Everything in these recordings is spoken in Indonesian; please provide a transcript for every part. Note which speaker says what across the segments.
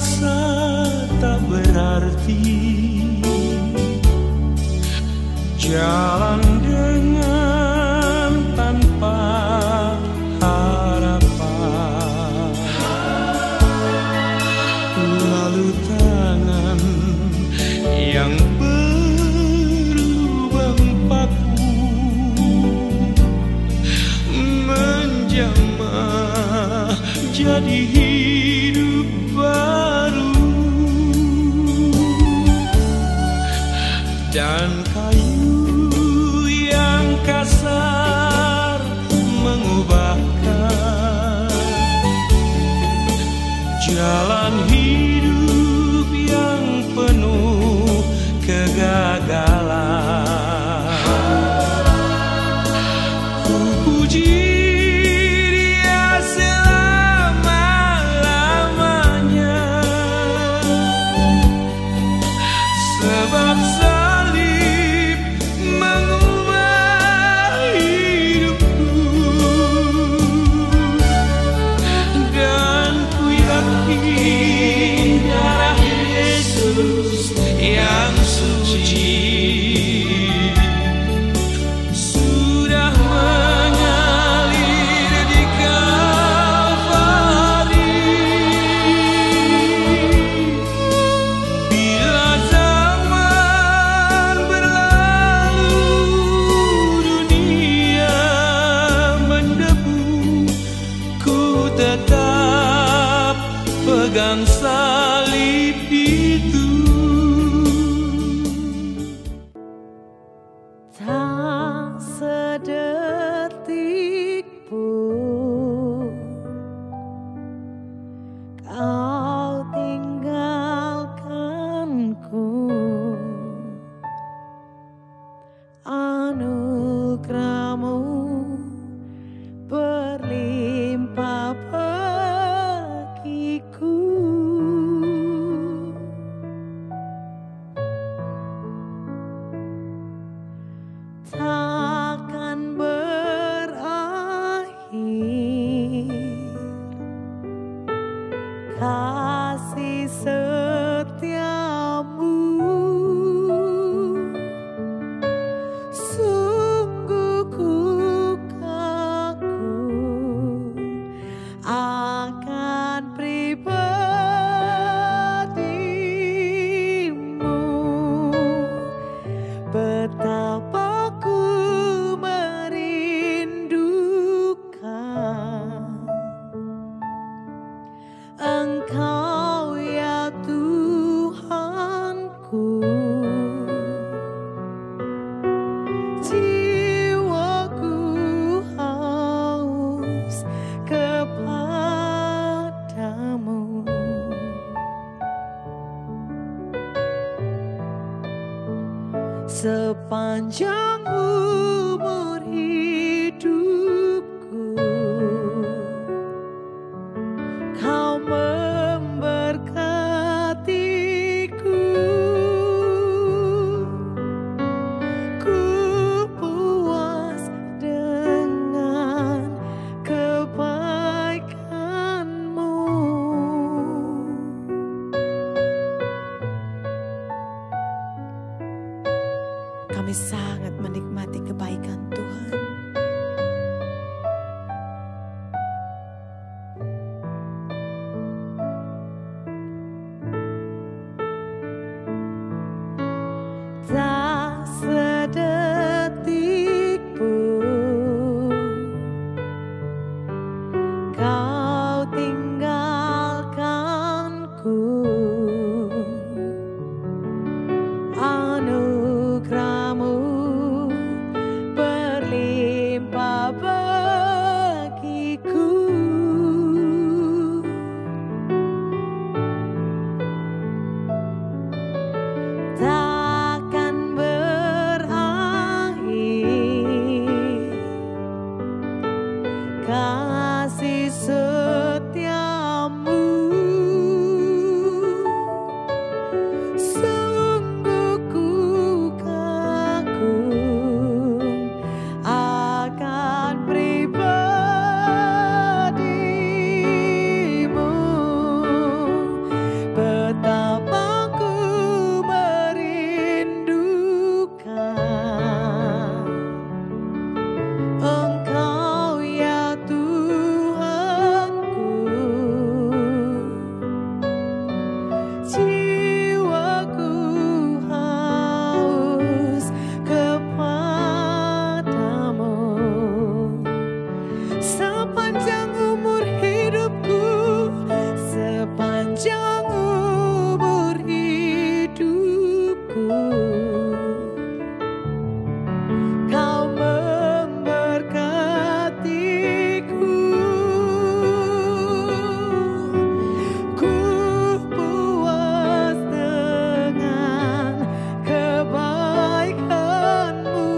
Speaker 1: merasa tak berarti, jalan dengan tanpa harapan, lalu tangan yang berlubang paku menjamah jadi hidup baru, dan kayu yang kasar mengubahkan jalan hidup yang penuh kegagalan. Ku puji Dia selama-lamanya, sebab salib mengubah hidupku, dan ku yakin darah Yesus yang suci sudah mengalir di Kalvari. Bila zaman berlalu, dunia mendebu, ku tetap pegang salib itu.
Speaker 2: Tak sedetik pun Kau tinggalkanku, anugerah-Mu berlimpah bagiku. Takkan berakhir kasih setiamu, sungguh ku kagum akan pribadimu. Betapa ku merindukan Engkau ya Tuhanku. Jiwaku haus kepadamu. Sepanjang umur hidupku, Kau memberkatiku. Ku puas dengan kebaikan-Mu. Kami sangat menikmati kebaikan Tuhan. Tak sedetik pun Kau tinggalkanku, anugerah-Mu sepanjang umur hidupku. Kau memberkatiku, ku puas dengan kebaikan-Mu.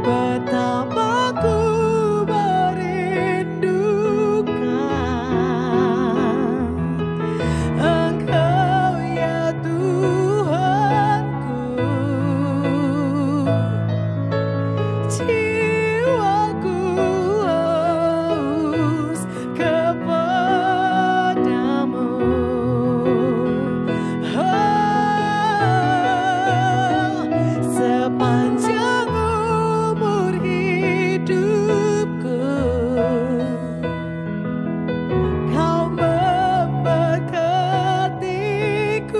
Speaker 2: Betapa ku merindukan Engkau ya Tuhanku. Jiwaku haus kepadamu. Sepanjang umur hidupku, Kau memberkatiku, ku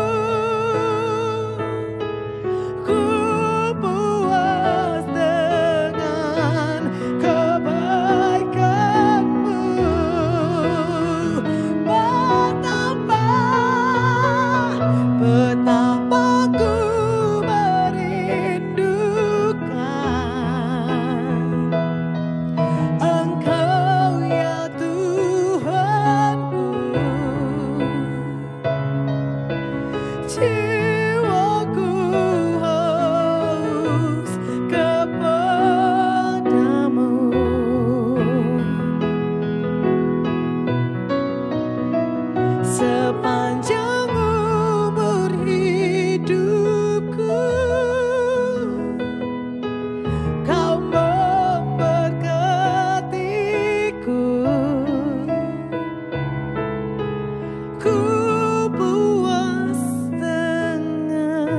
Speaker 2: puas dengan kebaikan-Mu. Betapa ku merindukan Engkau ya Tuhanku. Jiwaku haus kepadamu. Sepanjang umur hidupku, Kau memberkatiku, ku puas dengan kebaikan-Mu.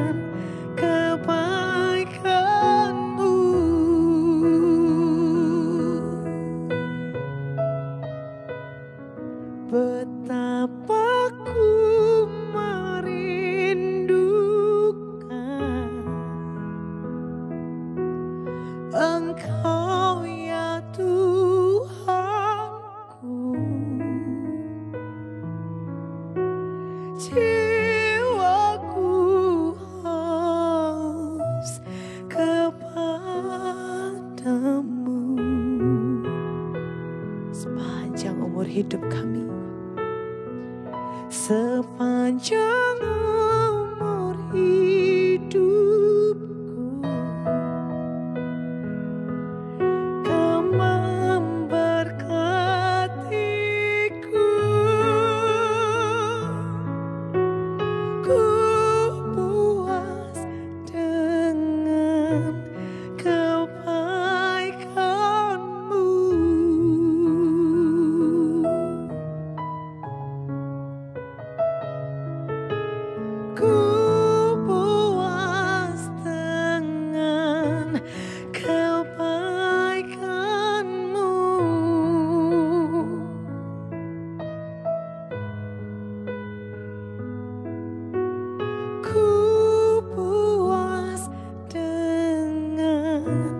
Speaker 2: Betapa ku merindukan Engkau ya Tuhanku. Jiwaku haus kepadamu. Sepanjang umur hidup kami, sepanjang umur hidupku, Kau memberkatiku, ku puas dengan kebaikan-Mu. Ku puas dengan kebaikan-Mu. Ku puas dengan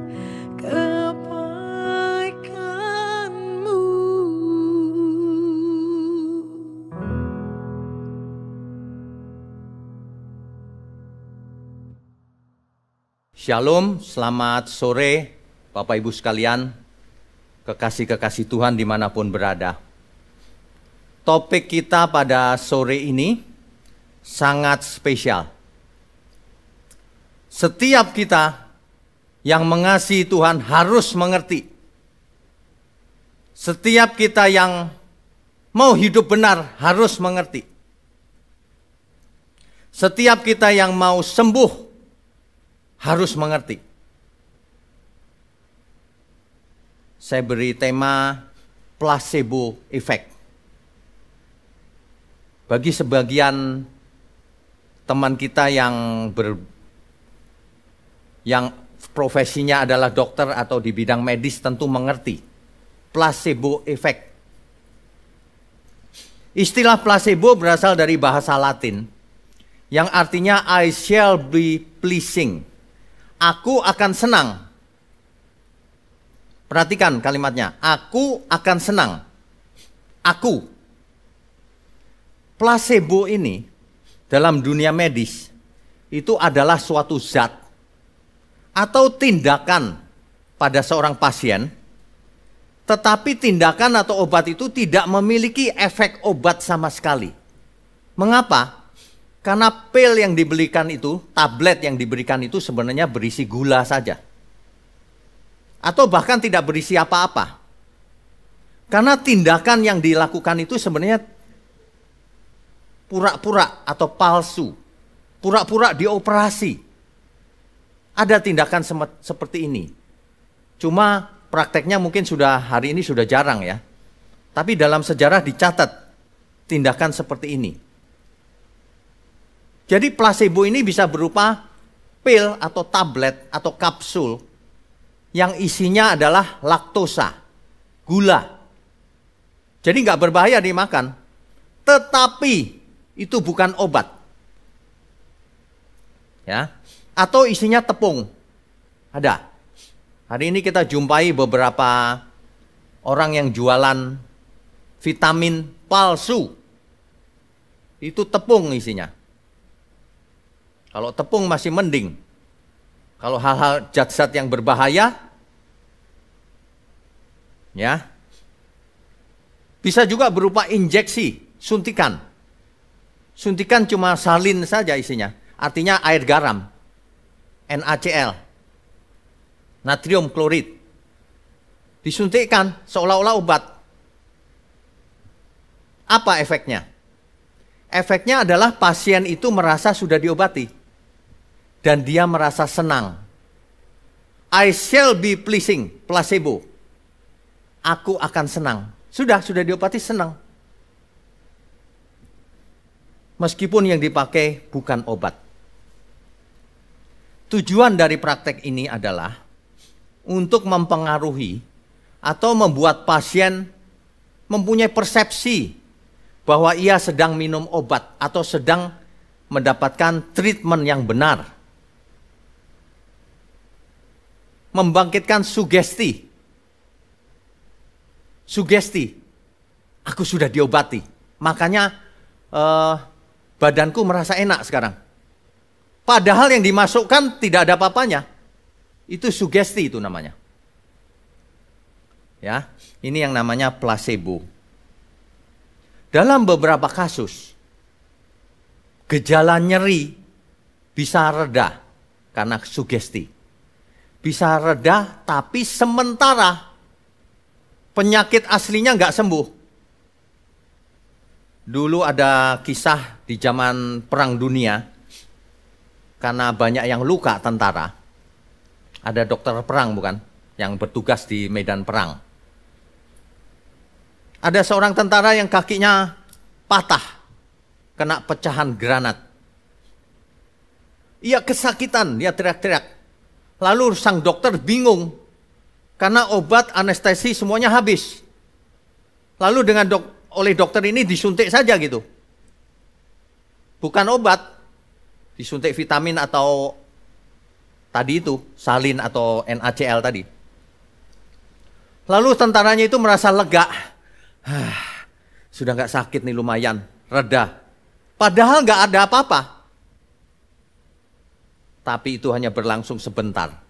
Speaker 2: kebaikan-Mu.
Speaker 3: Shalom, selamat sore Bapak Ibu sekalian, kekasih-kekasih Tuhan dimanapun berada. Topik kita pada sore ini sangat spesial. Setiap kita yang mengasihi Tuhan harus mengerti. Setiap kita yang mau hidup benar harus mengerti. Setiap kita yang mau sembuh harus mengerti. Saya beri tema placebo effect. Bagi sebagian teman kita yang profesinya adalah dokter atau di bidang medis tentu mengerti placebo effect. Istilah placebo berasal dari bahasa Latin yang artinya I shall be pleasing. Aku akan senang. Perhatikan kalimatnya, aku akan senang. Aku. Placebo ini dalam dunia medis itu adalah suatu zat atau tindakan pada seorang pasien, tetapi tindakan atau obat itu tidak memiliki efek obat sama sekali. Mengapa? Karena pil yang diberikan itu, tablet yang diberikan itu sebenarnya berisi gula saja. Atau bahkan tidak berisi apa-apa. Karena tindakan yang dilakukan itu sebenarnya pura-pura atau palsu. Pura-pura dioperasi. Ada tindakan seperti ini. Cuma prakteknya mungkin hari ini sudah jarang ya. Tapi dalam sejarah dicatat tindakan seperti ini. Jadi placebo ini bisa berupa pil atau tablet atau kapsul yang isinya adalah laktosa, gula. Jadi nggak berbahaya dimakan, tetapi itu bukan obat. Ya, atau isinya tepung. Ada. Hari ini kita jumpai beberapa orang yang jualan vitamin palsu. Itu tepung isinya. Kalau tepung masih mending. Kalau hal-hal zat-zat yang berbahaya, ya, bisa juga berupa injeksi, suntikan. Suntikan cuma salin saja isinya. Artinya air garam, NaCl, natrium klorid. Disuntikkan seolah-olah obat. Apa efeknya? Efeknya adalah pasien itu merasa sudah diobati. Dan dia merasa senang. I shall be pleasing, placebo. Aku akan senang. Sudah diobati senang. Meskipun yang dipakai bukan obat. Tujuan dari praktek ini adalah untuk mempengaruhi atau membuat pasien mempunyai persepsi bahwa ia sedang minum obat atau sedang mendapatkan treatment yang benar. Membangkitkan sugesti. Sugesti. Aku sudah diobati. Makanya badanku merasa enak sekarang. Padahal yang dimasukkan tidak ada apa-apanya. Itu sugesti itu namanya. Ya, ini yang namanya placebo. Dalam beberapa kasus, gejala nyeri bisa reda karena sugesti. Bisa reda tapi sementara penyakit aslinya nggak sembuh. Dulu ada kisah di zaman Perang Dunia, karena banyak yang luka tentara. Ada dokter perang bukan, yang bertugas di medan perang. Ada seorang tentara yang kakinya patah, kena pecahan granat. Ia kesakitan, dia teriak-teriak. Lalu sang dokter bingung, karena obat anestesi semuanya habis. Lalu oleh dokter ini disuntik saja gitu. Bukan obat, disuntik vitamin atau tadi itu, salin atau NaCl tadi. Lalu tentaranya itu merasa lega. Sudah nggak sakit nih lumayan, reda. Padahal nggak ada apa-apa. Tapi itu hanya berlangsung sebentar.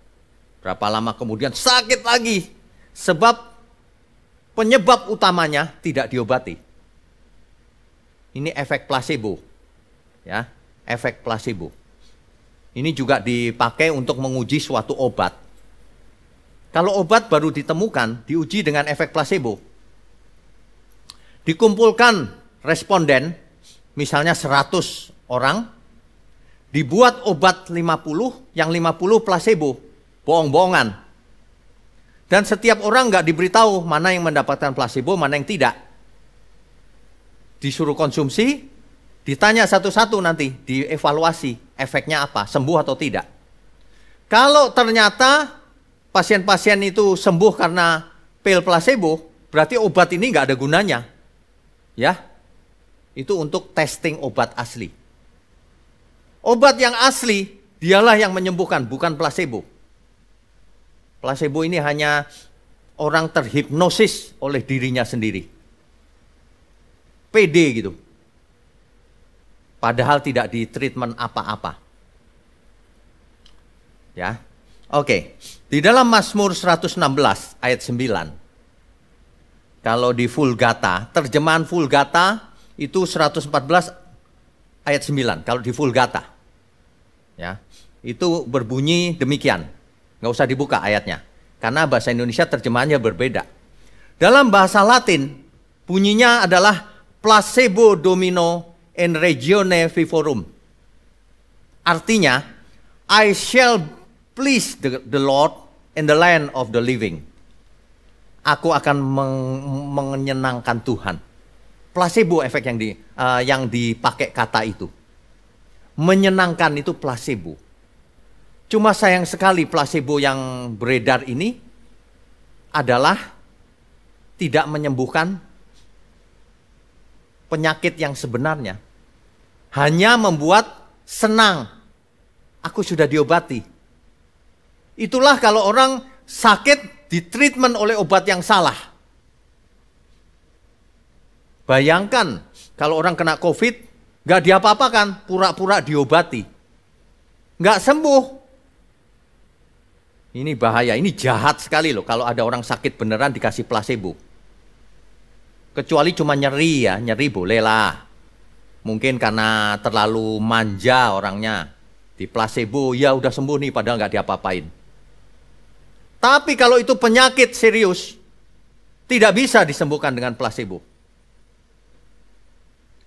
Speaker 3: Berapa lama kemudian sakit lagi. Sebab penyebab utamanya tidak diobati. Ini efek placebo. Ya, efek placebo. Ini juga dipakai untuk menguji suatu obat. Kalau obat baru ditemukan, diuji dengan efek placebo. Dikumpulkan responden, misalnya 100 orang, dibuat obat 50, yang 50 placebo, bohong-bohongan. Dan setiap orang nggak diberitahu mana yang mendapatkan placebo, mana yang tidak. Disuruh konsumsi, ditanya satu-satu nanti, dievaluasi efeknya apa, sembuh atau tidak. Kalau ternyata pasien-pasien itu sembuh karena pil placebo, berarti obat ini nggak ada gunanya. Ya, itu untuk testing obat asli. Obat yang asli, dialah yang menyembuhkan, bukan placebo. Placebo ini hanya orang terhipnosis oleh dirinya sendiri. Pede gitu. Padahal tidak di treatment apa-apa. Ya. Oke. Di dalam Mazmur 116 ayat 9. Kalau di Vulgata, terjemahan Vulgata itu 114 ayat 9 kalau di Vulgata. Ya. Itu berbunyi demikian. Nggak usah dibuka ayatnya. Karena bahasa Indonesia terjemahannya berbeda. Dalam bahasa Latin, bunyinya adalah placebo domino in regione vivorum. Artinya, I shall please the Lord in the land of the living. Aku akan menyenangkan Tuhan. Placebo efek yang dipakai kata itu. Menyenangkan itu placebo. Cuma sayang sekali placebo yang beredar ini adalah tidak menyembuhkan penyakit yang sebenarnya. Hanya membuat senang. Aku sudah diobati. Itulah kalau orang sakit ditreatment oleh obat yang salah. Bayangkan kalau orang kena COVID, gak diapa-apakan, pura-pura diobati. Gak sembuh. Ini bahaya, ini jahat sekali loh kalau ada orang sakit beneran dikasih placebo. Kecuali cuma nyeri ya, nyeri bolehlah. Mungkin karena terlalu manja orangnya. Di placebo, ya udah sembuh nih padahal nggak diapa-apain. Tapi kalau itu penyakit serius, tidak bisa disembuhkan dengan placebo.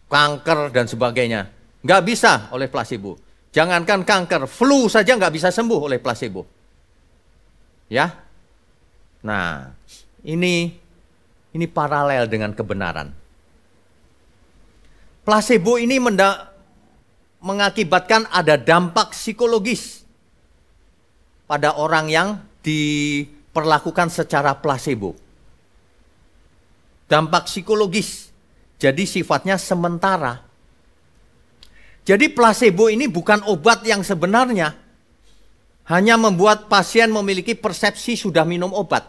Speaker 3: Kanker dan sebagainya, nggak bisa oleh placebo. Jangankan kanker, flu saja nggak bisa sembuh oleh placebo. Ya, nah ini paralel dengan kebenaran. Placebo ini mengakibatkan ada dampak psikologis pada orang yang diperlakukan secara placebo. Dampak psikologis, jadi sifatnya sementara. Jadi placebo ini bukan obat yang sebenarnya. Hanya membuat pasien memiliki persepsi sudah minum obat.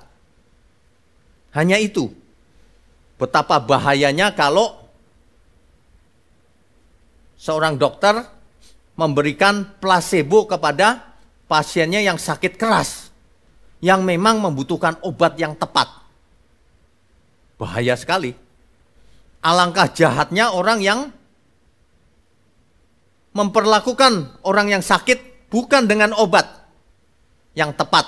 Speaker 3: Hanya itu. Betapa bahayanya kalau seorang dokter memberikan placebo kepada pasiennya yang sakit keras. Yang memang membutuhkan obat yang tepat. Bahaya sekali. Alangkah jahatnya orang yang memperlakukan orang yang sakit bukan dengan obat yang tepat,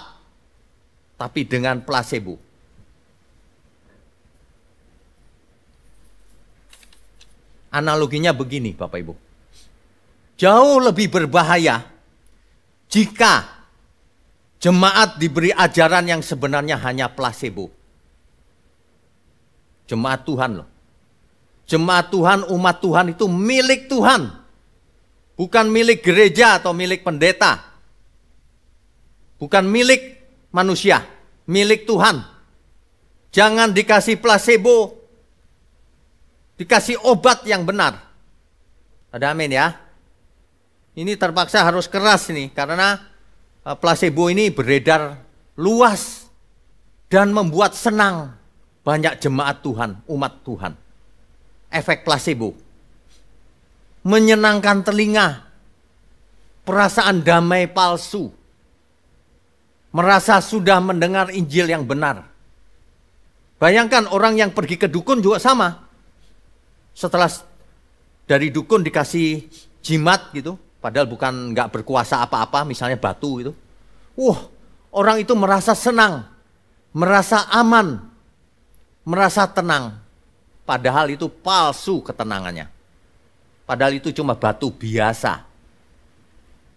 Speaker 3: tapi dengan placebo. Analoginya begini Bapak Ibu. Jauh lebih berbahaya jika jemaat diberi ajaran yang sebenarnya hanya placebo. Jemaat Tuhan loh. Jemaat Tuhan, umat Tuhan itu milik Tuhan. Bukan milik gereja atau milik pendeta. Bukan milik manusia, milik Tuhan. Jangan dikasih placebo, dikasih obat yang benar. Ada amin ya. Ini terpaksa harus keras nih, karena placebo ini beredar luas dan membuat senang banyak jemaat Tuhan, umat Tuhan. Efek placebo. Menyenangkan telinga, perasaan damai palsu. Merasa sudah mendengar Injil yang benar. Bayangkan orang yang pergi ke dukun juga sama. Setelah dari dukun dikasih jimat gitu, padahal bukan nggak berkuasa apa-apa, misalnya batu gitu. Orang itu merasa senang, merasa aman, merasa tenang. Padahal itu palsu ketenangannya. Padahal itu cuma batu biasa.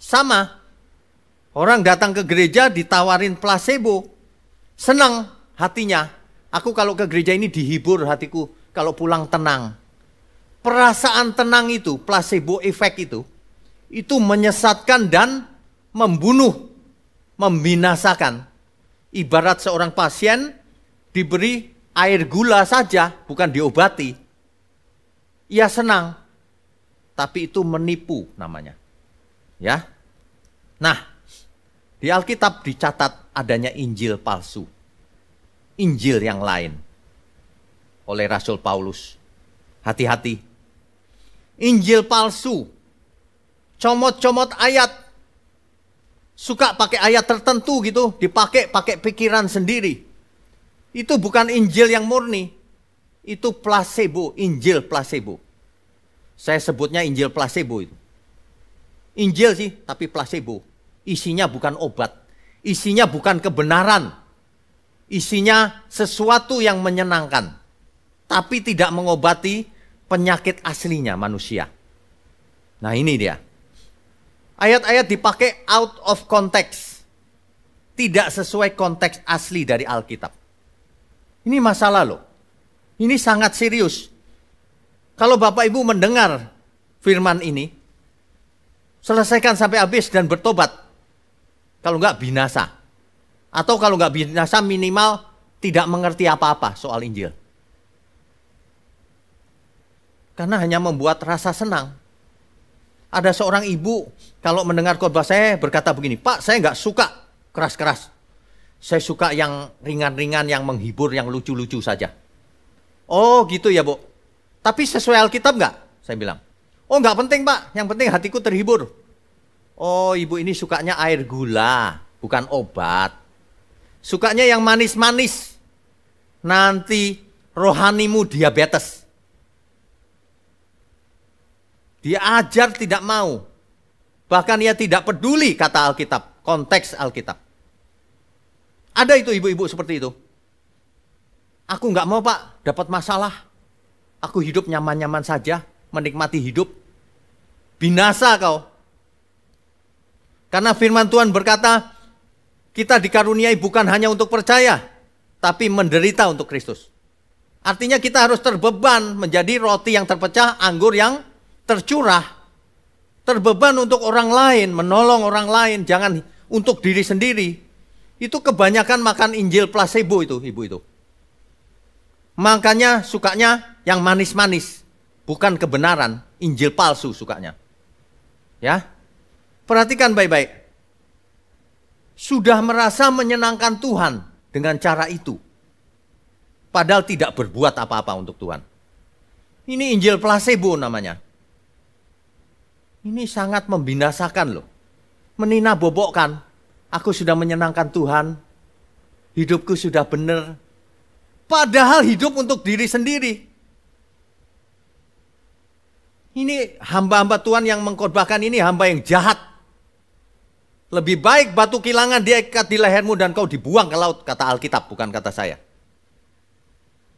Speaker 3: Sama. Orang datang ke gereja ditawarin placebo. Senang hatinya. Aku kalau ke gereja ini dihibur hatiku. Kalau pulang tenang. Perasaan tenang itu, placebo efek itu menyesatkan dan membunuh, membinasakan. Ibarat seorang pasien diberi air gula saja, bukan diobati. Ia senang. Tapi itu menipu namanya. Ya. Nah, di Alkitab dicatat adanya Injil palsu. Injil yang lain oleh Rasul Paulus. Hati-hati. Injil palsu, comot-comot ayat, suka pakai ayat tertentu gitu, dipakai pikiran sendiri. Itu bukan Injil yang murni, itu placebo, Injil placebo. Saya sebutnya Injil placebo itu. Injil sih, tapi placebo. Isinya bukan obat, isinya bukan kebenaran, isinya sesuatu yang menyenangkan, tapi tidak mengobati penyakit aslinya manusia. Nah ini dia. Ayat-ayat dipakai out of context. Tidak sesuai konteks asli dari Alkitab. Ini masalah loh. Ini sangat serius. Kalau Bapak Ibu mendengar firman ini, selesaikan sampai habis dan bertobat. Kalau enggak binasa. Atau kalau enggak binasa minimal tidak mengerti apa-apa soal Injil. Karena hanya membuat rasa senang. Ada seorang ibu kalau mendengar khotbah saya berkata begini, Pak, saya enggak suka keras-keras. Saya suka yang ringan-ringan, yang menghibur, yang lucu-lucu saja. Oh gitu ya Bu. Tapi sesuai Alkitab enggak? Saya bilang. Oh enggak penting Pak, yang penting hatiku terhibur. Oh ibu ini sukanya air gula, bukan obat. Sukanya yang manis-manis. Nanti rohanimu diabetes. Dia ajar tidak mau. Bahkan ia tidak peduli kata Alkitab, konteks Alkitab. Ada itu ibu-ibu seperti itu. Aku enggak mau Pak, dapat masalah. Aku hidup nyaman-nyaman saja, menikmati hidup. Binasa kau. Karena firman Tuhan berkata, kita dikaruniai bukan hanya untuk percaya, tapi menderita untuk Kristus. Artinya kita harus terbeban menjadi roti yang terpecah, anggur yang tercurah. Terbeban untuk orang lain, menolong orang lain, jangan untuk diri sendiri. Itu kebanyakan makan Injil placebo itu, ibu itu. Makanya sukanya yang manis-manis, bukan kebenaran, Injil palsu sukanya. Ya, perhatikan baik-baik. Sudah merasa menyenangkan Tuhan dengan cara itu. Padahal tidak berbuat apa-apa untuk Tuhan. Ini Injil placebo namanya. Ini sangat membinasakan loh. Menina-bobokkan. Aku sudah menyenangkan Tuhan. Hidupku sudah benar. Padahal hidup untuk diri sendiri. Ini hamba-hamba Tuhan yang mengkhotbahkan ini hamba yang jahat. Lebih baik batu kilangan diikat di lehermu dan kau dibuang ke laut, kata Alkitab, bukan kata saya.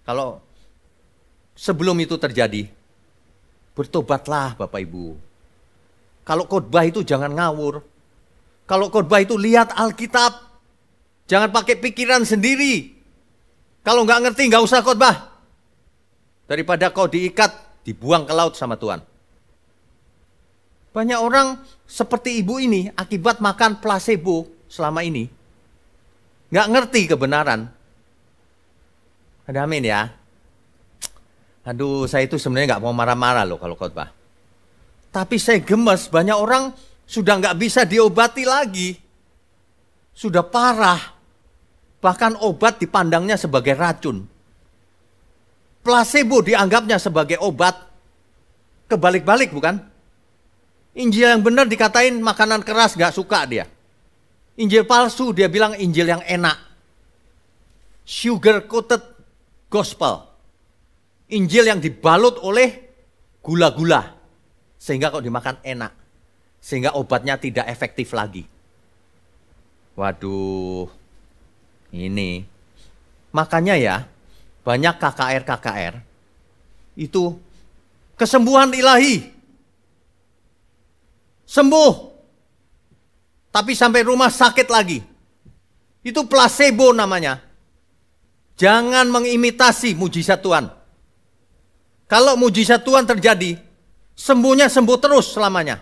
Speaker 3: Kalau sebelum itu terjadi, bertobatlah Bapak Ibu. Kalau khotbah itu jangan ngawur. Kalau khotbah itu lihat Alkitab. Jangan pakai pikiran sendiri. Kalau nggak ngerti nggak usah khotbah. Daripada kau diikat, dibuang ke laut sama Tuhan. Banyak orang seperti ibu ini akibat makan placebo selama ini. Nggak ngerti kebenaran. Ada amin ya. Aduh, saya itu sebenarnya nggak mau marah-marah loh kalau khotbah. Tapi saya gemes, banyak orang sudah nggak bisa diobati lagi. Sudah parah. Bahkan obat dipandangnya sebagai racun. Placebo dianggapnya sebagai obat. Kebalik-balik bukan? Injil yang benar dikatain makanan keras nggak suka dia. Injil palsu dia bilang Injil yang enak. Sugar coated gospel. Injil yang dibalut oleh gula-gula. Sehingga kalau dimakan enak. Sehingga obatnya tidak efektif lagi. Waduh. Ini. Makanya ya. Banyak KKR itu kesembuhan ilahi. Sembuh. Tapi sampai rumah sakit lagi. Itu placebo namanya. Jangan mengimitasi mujizat Tuhan. Kalau mujizat Tuhan terjadi, sembuhnya sembuh terus selamanya.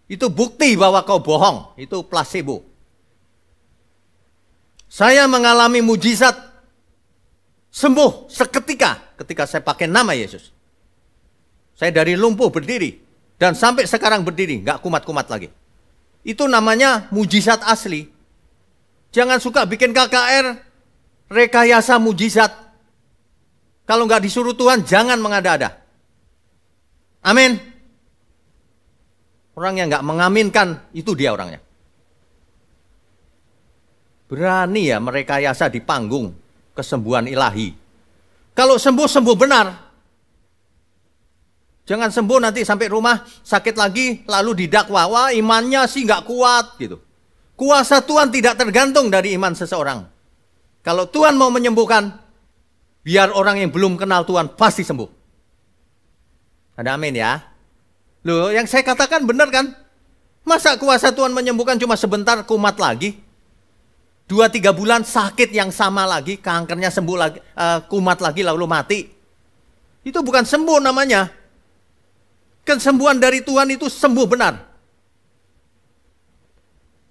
Speaker 3: Itu bukti bahwa kau bohong. Itu placebo. Saya mengalami mujizat sembuh seketika ketika saya pakai nama Yesus. Saya dari lumpuh berdiri. Dan sampai sekarang berdiri. Gak kumat-kumat lagi. Itu namanya mujizat asli. Jangan suka bikin KKR. rekayasa mujizat. Kalau nggak disuruh Tuhan, jangan mengada-ada. Amin. Orang yang nggak mengaminkan, itu dia orangnya. Berani ya merekayasa di panggung kesembuhan ilahi. Kalau sembuh, sembuh benar. Jangan sembuh nanti sampai rumah sakit lagi, lalu didakwa, wah imannya sih nggak kuat gitu. Kuasa Tuhan tidak tergantung dari iman seseorang. Kalau Tuhan mau menyembuhkan, biar orang yang belum kenal Tuhan pasti sembuh. Ada amin ya. Loh, yang saya katakan benar kan? Masa kuasa Tuhan menyembuhkan cuma sebentar kumat lagi? 2-3 bulan sakit yang sama lagi, kankernya sembuh lagi, kumat lagi lalu mati. Itu bukan sembuh namanya. Kesembuhan dari Tuhan itu sembuh benar.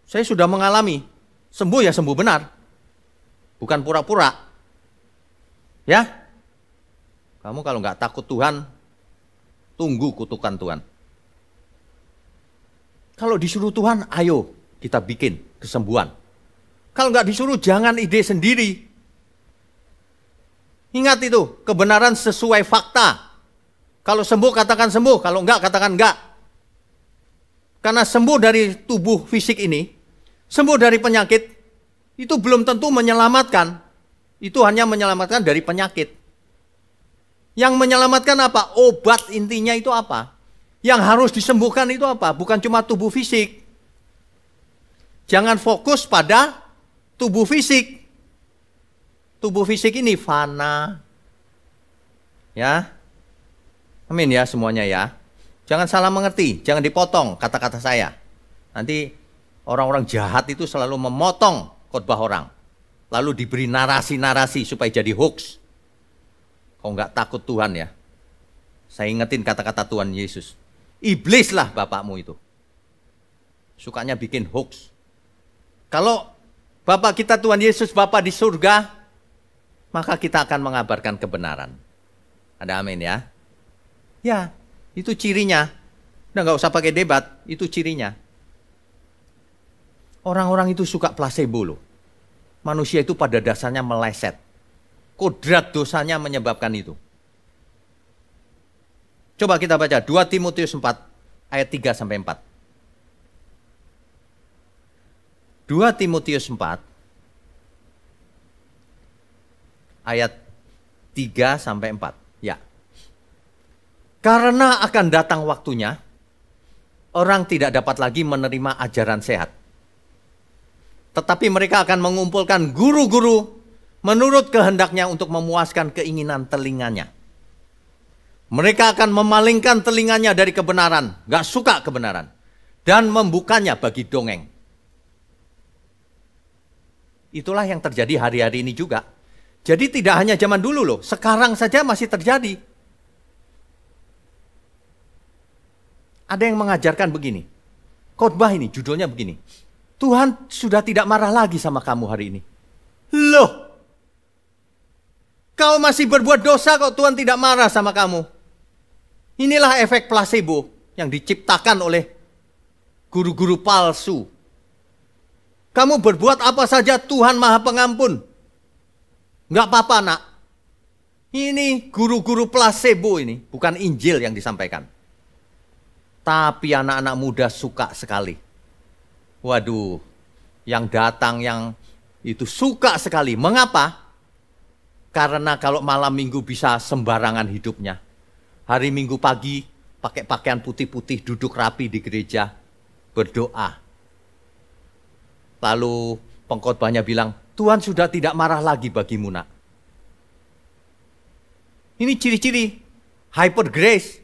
Speaker 3: Saya sudah mengalami, sembuh ya sembuh benar. Bukan pura-pura. Ya? Kamu kalau nggak takut Tuhan, tunggu kutukan Tuhan. Kalau disuruh Tuhan, ayo kita bikin kesembuhan. Kalau nggak disuruh, jangan ide sendiri. Ingat itu, kebenaran sesuai fakta. Kalau sembuh, katakan sembuh. Kalau enggak, katakan enggak. Karena sembuh dari tubuh fisik ini, sembuh dari penyakit, itu belum tentu menyelamatkan. Itu hanya menyelamatkan dari penyakit. Yang menyelamatkan apa? Obat intinya itu apa? Yang harus disembuhkan itu apa? Bukan cuma tubuh fisik. Jangan fokus pada tubuh fisik. Tubuh fisik ini fana. Ya. Amin ya semuanya ya. Jangan salah mengerti, jangan dipotong kata-kata saya. Nanti orang-orang jahat itu selalu memotong khotbah orang. Lalu diberi narasi-narasi supaya jadi hoax. Kau nggak takut Tuhan ya. Saya ingetin kata-kata Tuhan Yesus. Iblislah bapakmu itu. Sukanya bikin hoax. Kalau Bapak kita Tuhan Yesus Bapa di surga, maka kita akan mengabarkan kebenaran. Ada amin ya. Ya, itu cirinya. Udah nggak usah pakai debat, itu cirinya. Orang-orang itu suka placebo loh. Manusia itu pada dasarnya meleset. Kodrat dosanya menyebabkan itu. Coba kita baca 2 Timotius 4 ayat 3-4. 2 Timotius 4 ayat 3-4. Ya. Karena akan datang waktunya, orang tidak dapat lagi menerima ajaran sehat. Tetapi mereka akan mengumpulkan guru-guru menurut kehendaknya untuk memuaskan keinginan telinganya. Mereka akan memalingkan telinganya dari kebenaran, gak suka kebenaran, dan membukanya bagi dongeng. Itulah yang terjadi hari-hari ini juga. Jadi tidak hanya zaman dulu loh, sekarang saja masih terjadi. Ada yang mengajarkan begini, khotbah ini judulnya begini, Tuhan sudah tidak marah lagi sama kamu hari ini. Loh, kau masih berbuat dosa kok Tuhan tidak marah sama kamu. Inilah efek placebo yang diciptakan oleh guru-guru palsu. Kamu berbuat apa saja Tuhan Maha Pengampun. Nggak apa-apa nak. Ini guru-guru placebo ini, bukan Injil yang disampaikan. Tapi anak-anak muda suka sekali. Waduh, yang datang yang itu suka sekali. Mengapa? Karena kalau malam minggu bisa sembarangan hidupnya. Hari Minggu pagi pakai pakaian putih-putih, duduk rapi di gereja, berdoa. Lalu pengkhotbahnya bilang, Tuhan sudah tidak marah lagi bagimu nak. Ini ciri-ciri hyper grace.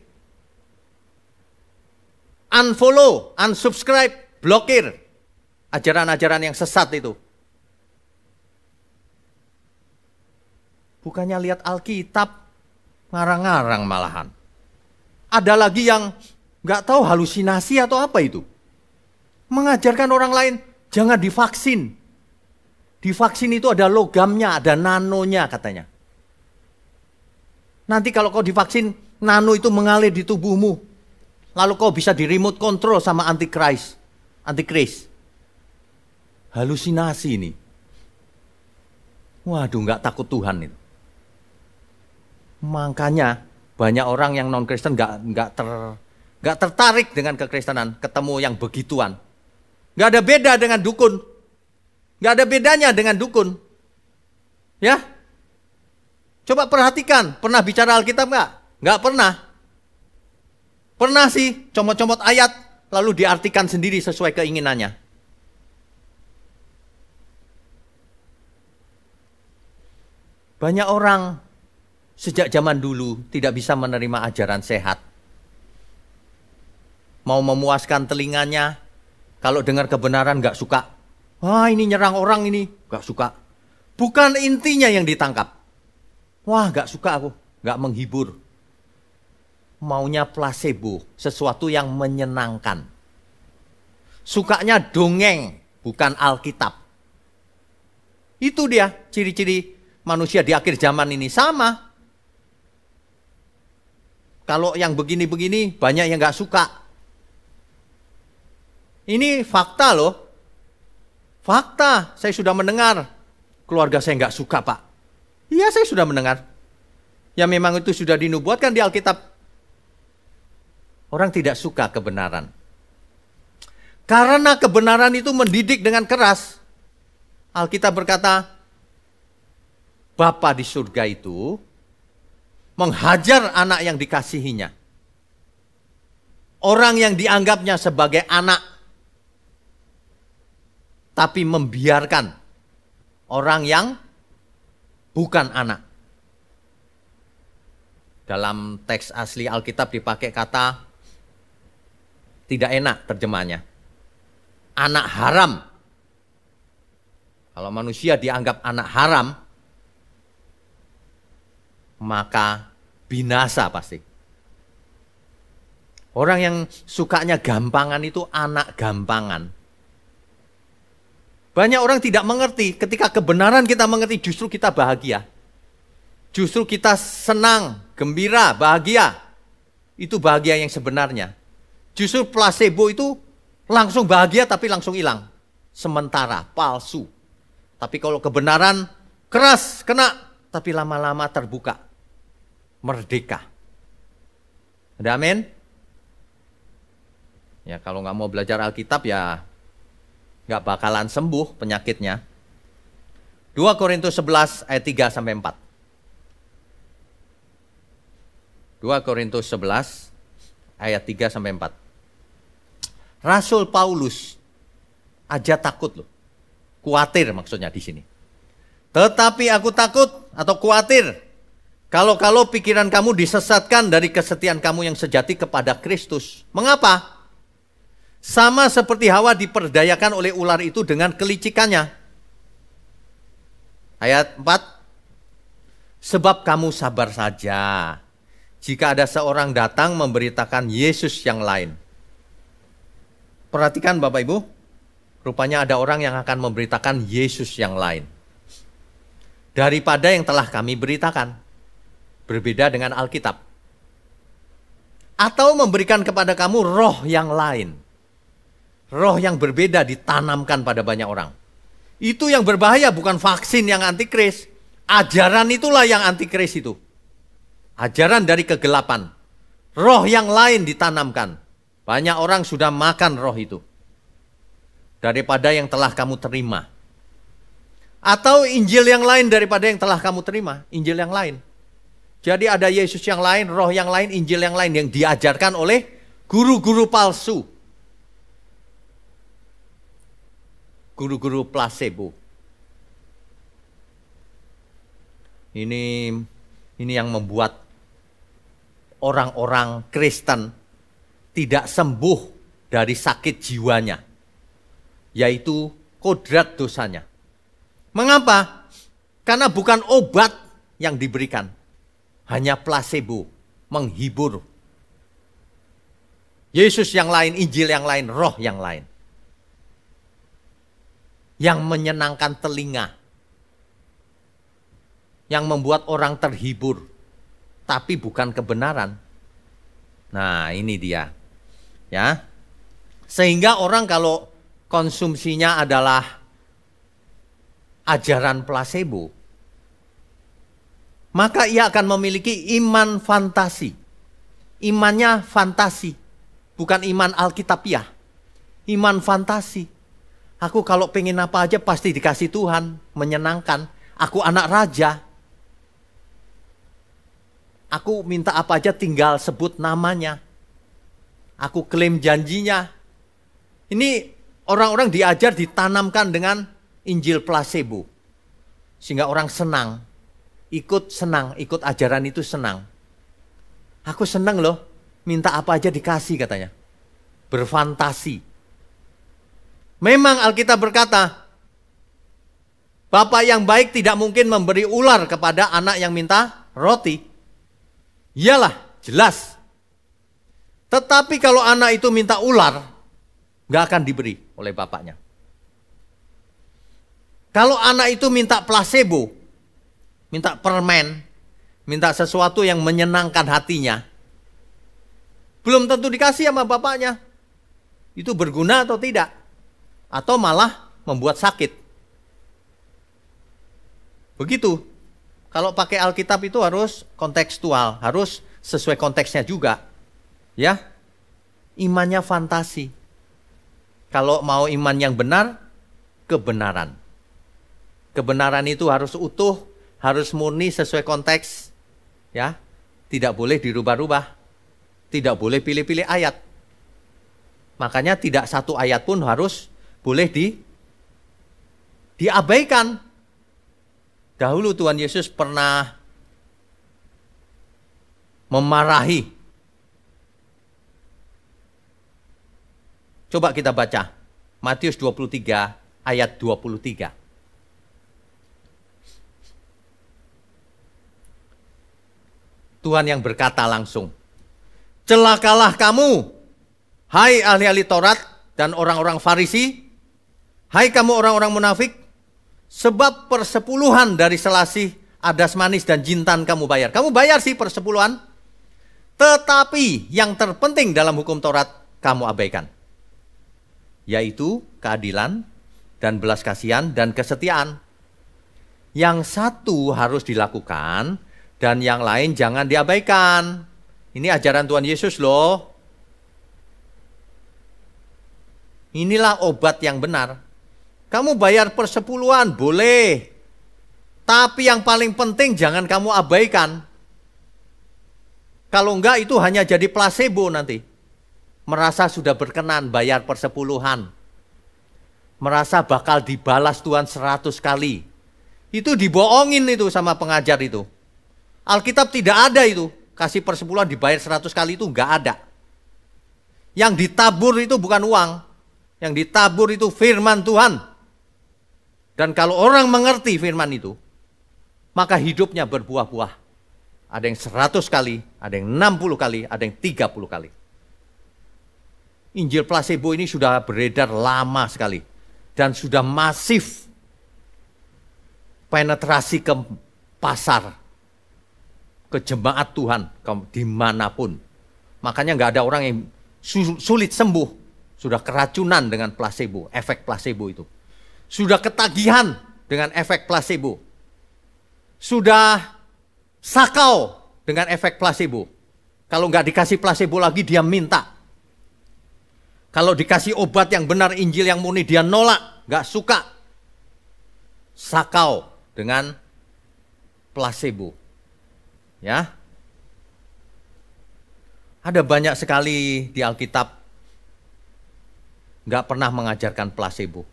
Speaker 3: Unfollow, unsubscribe, blokir ajaran-ajaran yang sesat itu. Bukannya lihat Alkitab, ngarang-ngarang malahan. Ada lagi yang nggak tahu halusinasi atau apa itu. Mengajarkan orang lain, jangan divaksin. Divaksin itu ada logamnya, ada nanonya katanya. Nanti kalau kau divaksin, nano itu mengalir di tubuhmu. Lalu kau bisa di remote control sama antikris. Halusinasi ini. Waduh, nggak takut Tuhan itu. Makanya banyak orang yang non Kristen nggak tertarik dengan kekristenan, ketemu yang begituan. Nggak ada beda dengan dukun, nggak ada bedanya dengan dukun. Ya, coba perhatikan, pernah bicara Alkitab nggak? Nggak pernah. Pernah sih, comot-comot ayat lalu diartikan sendiri sesuai keinginannya. Banyak orang sejak zaman dulu tidak bisa menerima ajaran sehat. Mau memuaskan telinganya, kalau dengar kebenaran nggak suka. Wah, ini nyerang orang ini, nggak suka. Bukan intinya yang ditangkap. Wah, nggak suka aku, nggak menghibur. Maunya placebo, sesuatu yang menyenangkan. Sukanya dongeng, bukan Alkitab. Itu dia ciri-ciri manusia di akhir zaman ini. Sama. Kalau yang begini-begini banyak yang nggak suka. Ini fakta loh. Fakta, saya sudah mendengar. Keluarga saya nggak suka, Pak. Iya, saya sudah mendengar. Ya memang itu sudah dinubuatkan di Alkitab. Orang tidak suka kebenaran. Karena kebenaran itu mendidik dengan keras. Alkitab berkata, Bapa di surga itu menghajar anak yang dikasihinya. Orang yang dianggapnya sebagai anak, tapi membiarkan orang yang bukan anak. Dalam teks asli Alkitab dipakai kata tidak enak terjemahnya. Anak haram. Kalau manusia dianggap anak haram, maka binasa pasti. Orang yang sukanya gampangan itu anak gampangan. Banyak orang tidak mengerti, ketika kebenaran kita mengerti justru kita bahagia. Justru kita senang, gembira, bahagia. Itu bahagia yang sebenarnya. Justru placebo itu langsung bahagia tapi langsung hilang. Sementara, palsu. Tapi kalau kebenaran keras, kena. Tapi lama-lama terbuka. Merdeka. Ada amin? Ya kalau nggak mau belajar Alkitab ya nggak bakalan sembuh penyakitnya. 2 Korintus 11 ayat 3 sampai 4. 2 Korintus 11 ayat 3 sampai 4. Rasul Paulus aja takut loh. Kuatir maksudnya di sini. Tetapi aku takut atau kuatir kalau pikiran kamu disesatkan dari kesetiaan kamu yang sejati kepada Kristus. Mengapa? Sama seperti Hawa diperdayakan oleh ular itu dengan kelicikannya. Ayat 4. Sebab kamu sabar saja jika ada seorang datang memberitakan Yesus yang lain. Perhatikan Bapak Ibu, rupanya ada orang yang akan memberitakan Yesus yang lain. Daripada yang telah kami beritakan. Berbeda dengan Alkitab. Atau memberikan kepada kamu roh yang lain. Roh yang berbeda ditanamkan pada banyak orang. Itu yang berbahaya, bukan vaksin yang antikris. Ajaran itulah yang antikris itu. Ajaran dari kegelapan. Roh yang lain ditanamkan. Banyak orang sudah makan roh itu. Daripada yang telah kamu terima. Atau Injil yang lain daripada yang telah kamu terima. Injil yang lain. Jadi ada Yesus yang lain, roh yang lain, Injil yang lain yang diajarkan oleh guru-guru palsu. Guru-guru placebo. Ini yang membuat orang-orang Kristen tidak sembuh dari sakit jiwanya, yaitu kodrat dosanya. Mengapa? Karena bukan obat yang diberikan, hanya placebo, menghibur. Yesus yang lain, Injil yang lain, roh yang lain. Yang menyenangkan telinga. Yang membuat orang terhibur. Tapi bukan kebenaran. Nah ini dia. Ya, sehingga orang kalau konsumsinya adalah ajaran placebo, maka ia akan memiliki iman fantasi. Imannya fantasi, bukan iman Alkitabiah. Iman fantasi. Aku kalau pengen apa aja pasti dikasih Tuhan, menyenangkan. Aku anak raja. Aku minta apa aja tinggal sebut namanya. Aku klaim janjinya. Ini orang-orang diajar ditanamkan dengan Injil placebo. Sehingga orang senang, ikut ajaran itu senang. Aku senang loh, minta apa aja dikasih katanya. Berfantasi. Memang Alkitab berkata, Bapak yang baik tidak mungkin memberi ular kepada anak yang minta roti. Iyalah, jelas. Tetapi kalau anak itu minta ular, nggak akan diberi oleh bapaknya. Kalau anak itu minta placebo, minta permen, minta sesuatu yang menyenangkan hatinya, belum tentu dikasih sama bapaknya. Itu berguna atau tidak? Atau malah membuat sakit. Begitu. Kalau pakai Alkitab itu harus kontekstual, harus sesuai konteksnya juga. Ya, imannya fantasi. Kalau mau iman yang benar, kebenaran. Kebenaran itu harus utuh, harus murni sesuai konteks. Ya, tidak boleh dirubah-rubah. Tidak boleh pilih-pilih ayat. Makanya tidak satu ayat pun harus boleh diabaikan. Dahulu Tuhan Yesus pernah memarahi. Coba kita baca Matius 23 ayat 23. Tuhan yang berkata langsung, celakalah kamu, hai ahli-ahli Taurat dan orang-orang Farisi, hai kamu orang-orang munafik, sebab persepuluhan dari selasih, adas manis dan jintan kamu bayar. Kamu bayar sih persepuluhan, tetapi yang terpenting dalam hukum Taurat kamu abaikan, yaitu keadilan dan belas kasihan dan kesetiaan. Yang satu harus dilakukan, dan yang lain jangan diabaikan. Ini ajaran Tuhan Yesus loh. Inilah obat yang benar. Kamu bayar persepuluhan, boleh. Tapi yang paling penting jangan kamu abaikan. Kalau enggak itu hanya jadi placebo nanti. Merasa sudah berkenan bayar persepuluhan. Merasa bakal dibalas Tuhan 100 kali. Itu dibohongin itu sama pengajar itu. Alkitab tidak ada itu. Kasih persepuluhan dibayar 100 kali itu enggak ada. Yang ditabur itu bukan uang. Yang ditabur itu firman Tuhan. Dan kalau orang mengerti firman itu, maka hidupnya berbuah-buah. Ada yang 100 kali, ada yang 60 kali, ada yang 30 kali. Injil placebo ini sudah beredar lama sekali. Dan sudah masif penetrasi ke pasar, ke jemaat Tuhan, dimanapun. Makanya nggak ada orang yang sulit sembuh. Sudah keracunan dengan placebo, efek placebo itu. Sudah ketagihan dengan efek placebo. Sudah sakau dengan efek placebo. Kalau nggak dikasih placebo lagi, dia minta. Kalau dikasih obat yang benar, Injil yang murni, dia nolak, nggak suka. Sakau dengan placebo. Ya, ada banyak sekali di Alkitab nggak pernah mengajarkan placebo.